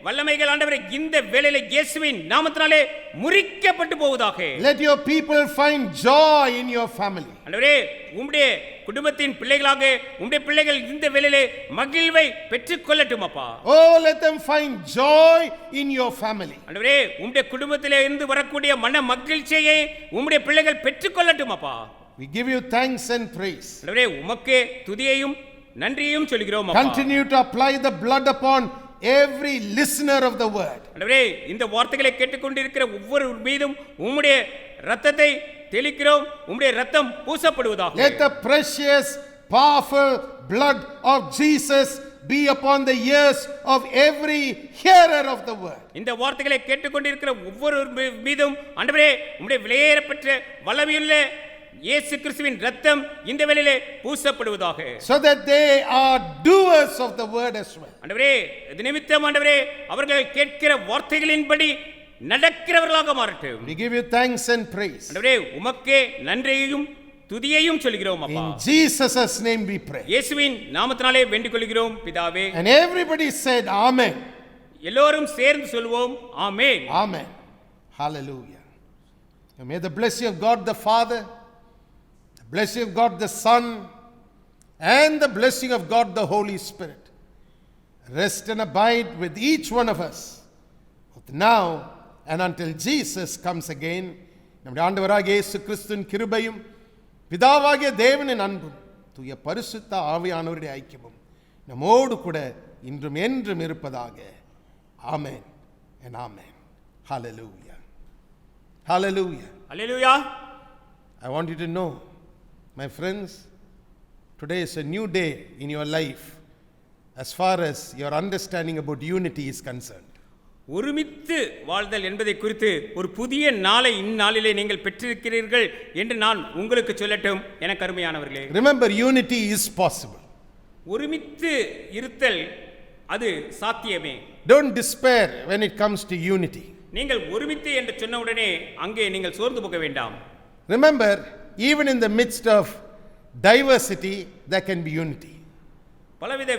வல்லமைகள் ஆண்டவரே இந்த வேளையிலே இயேசுவின் நாமத்தினாலே முறிக்கப்பட்டு போவதாக. Let your people find joy in your family. ஆண்டவரே உம்முடைய குடும்பத்தின் பிள்ளைகளாக உம்முடைய பிள்ளைகள் இந்த வேளையிலே மகிழ்வை பெற்றுக்கொள்ளட்டும் அப்பா. Oh, let them find joy in your family. ஆண்டவரே உம்முடைய குடும்பத்திலே இருந்து வரக்கூடிய மன மகிழ்ச்சியை உம்முடைய பிள்ளைகள் பெற்றுக்கொள்ளட்டும் அப்பா. We give you thanks and praise. ஆண்டவரே உமக்கே துதியையும் நன்றியையும் சொல்கிறோம் அப்பா. Continue to apply the blood upon every listener of the word. ஆண்டவரே இந்த வார்த்தைகளை கேட்டுக்கொண்டிருக்கிற ஒவ்வொரு மீதும் உம்முடைய இரத்தத்தை தெளிக்கிறோம். உம்முடைய இரத்தம் பூசப்படுவதாக. Let the precious powerful blood of Jesus be upon the ears of every hearer of the word. இந்த வார்த்தைகளை கேட்டுக்கொண்டிருக்கிற ஒவ்வொரு மீதும் ஆண்டவரே உம்முடைய விலையேறப்பெற்ற வல்லமையுள்ள இயேசு கிறிஸ்துவின் இரத்தம் இந்த வேளையிலே பூசப்படுவதாக. So that they are doers of the word as well. ஆண்டவரே இது நிமித்தம் ஆண்டவரே அவர்கள் கேட்கிற வார்த்தைகளின்படி நடக்கிறவர்களாக மாறட்டும். We give you thanks and praise. ஆண்டவரே உமக்கே நன்றியையும் துதியையும் சொல்கிறோம் அப்பா. In Jesus' name we pray. இயேசுவின் நாமத்தினாலே வேண்டிக் கொள்கிறோம் பிதாவே. And everybody said amen. எல்லோரும் சேர்ந்து சொல்வோம் ஆமென். Amen. Hallelujah. And may the blessing of God the Father, the blessing of God the Son, and the blessing of God the Holy Spirit rest and abide with each one of us both now and until Jesus comes again. நம்முடைய ஆண்டவராகிய இயேசு கிறிஸ்துவின் கிருபையும் பிதாவாகிய தேவனின் அன்பும் தூய பரிசுத்த ஆவியானவருடைய ஐக்கியமும் நம்மோடு கூட இன்றும் என்றும் இருப்பதாக. ஆமென் and amen. Hallelujah. Hallelujah. Hallelujah. I want you to know, my friends, today is a new day in your life as far as your understanding about unity is concerned. ஒருமித்து வாழ்தல் என்பதை குறித்து ஒரு புதிய நாளை இந்நாளிலே நீங்கள் பெற்றிருக்கிறீர்கள் என்று நான் உங்களுக்கு சொல்லட்டும் எனக்கு அருமையானவர்களே. Remember, unity is possible. ஒருமித்து இருத்தல் அது சாத்தியமே. Don't despair when it comes to unity. நீங்கள் ஒருமித்து என்று சொன்ன உடனே அங்கே நீங்கள் சோர்ந்து போக வேண்டாம். Remember, even in the midst of diversity, there can be unity. பலவித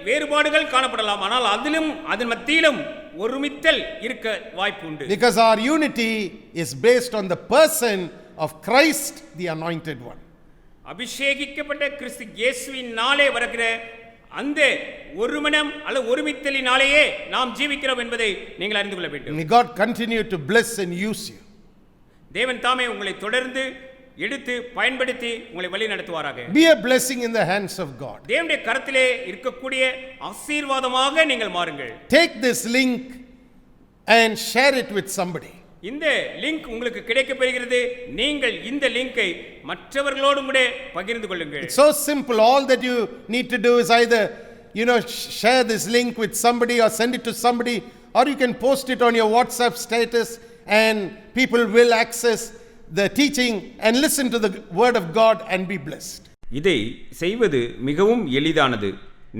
வேறுபாடுகள் காணப்படலாம், ஆனால் அதிலும் அதன் மத்தியிலும் ஒருமித்தல் இருக்க வாய்ப்பு உண்டு. Because our unity is based on the person of Christ, the anointed one. அபிஷேகிக்கப்பட்ட கிறிஸ்து இயேசுவினாலே வருகிற அந்த ஒருமனம் அல்ல ஒருமித்தலினாலேயே நாம் ஜீவிக்கிறோம் என்பதை நீங்கள் அறிந்து கொள்ள வேண்டும். May God continue to bless and use you. தேவன் தாமே உங்களை தொடர்ந்து எடுத்து பயன்படுத்தி உங்களை வழி நடத்துவாராக. Be a blessing in the hands of God. தேவனுடைய கரத்திலே இருக்கக்கூடிய ஆசீர்வாதமாக நீங்கள் மாறுங்கள். Take this link and share it with somebody. இந்த லிங்க் உங்களுக்கு கிடைக்கப் பெறுகிறது. நீங்கள் இந்த லிங்கை மற்றவர்களோடு கூட பகிர்ந்து கொள்ளுங்கள். It's so simple. All that you need to do is either share this link with somebody or send it to somebody, or you can post it on your WhatsApp status and people will access the teaching and listen to the word of God and be blessed. இதை செய்வது மிகவும் எளிதானது.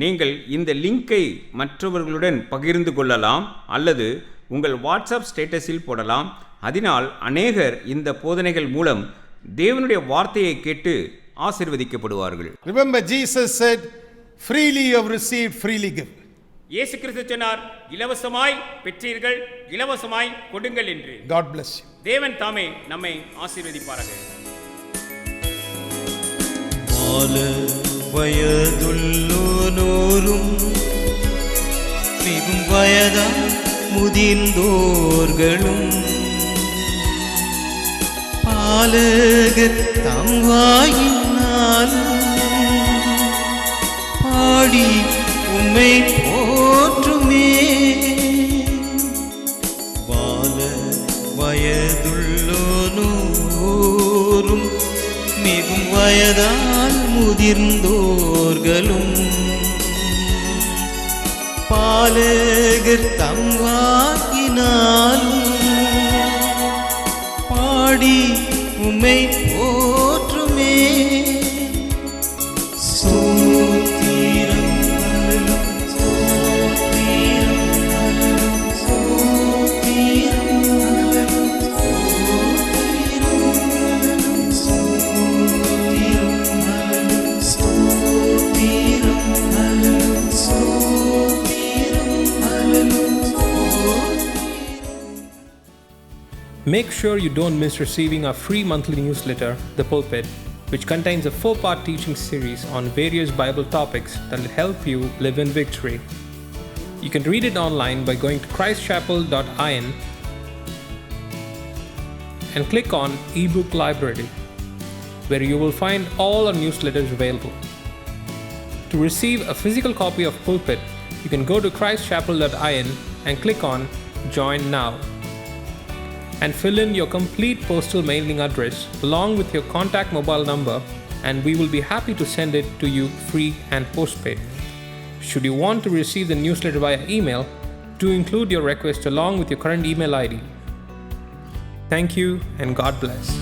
நீங்கள் இந்த லிங்கை மற்றவர்களுடன் பகிர்ந்து கொள்ளலாம் அல்லது உங்கள் வாட்ஸ்அப் ஸ்டேட்டஸில் போடலாம். அதனால் அநேகர் இந்த போதனைகள் மூலம் தேவனுடைய வார்த்தையை கேட்டு ஆசீர்வதிக்கப்படுவார்கள். Remember, Jesus said, freely you have received, freely give. இயேசு கிறிஸ்து சொன்னார், இலவசமாய் பெற்றீர்கள், இலவசமாய் கொடுங்கள் என்று. God bless you. தேவன் தாமே நம்மை ஆசீர்வதிப்பாராக. வயதுள்ளோரும் மிகும் வயதா முதிர்ந்தோர்களும் பாலகர் தம் வாயினாலும் பாடி உம்மை போற்றுமே. வயதுள்ளோரும் மிகும் வயதால் முதிர்ந்தோர்களும் பாலகர் தம் வாக்கினாலும் பாடி உம்மை போற்றுமே. ஸ்தோத்திரம் Make sure you don't miss receiving our free monthly newsletter, The Pulpit, which contains a 4-part teaching series on various Bible topics that will help you live in victory. You can read it online by going to christchapel.in and click on eBook Library, where you will find all our newsletters available. To receive a physical copy of Pulpit, you can go to christchapel.in and click on Join Now, and fill in your complete postal mailing address along with your contact mobile number, and we will be happy to send it to you free and postpaid. Should you want to receive the newsletter via email, do include your request along with your current email ID. Thank you and God bless.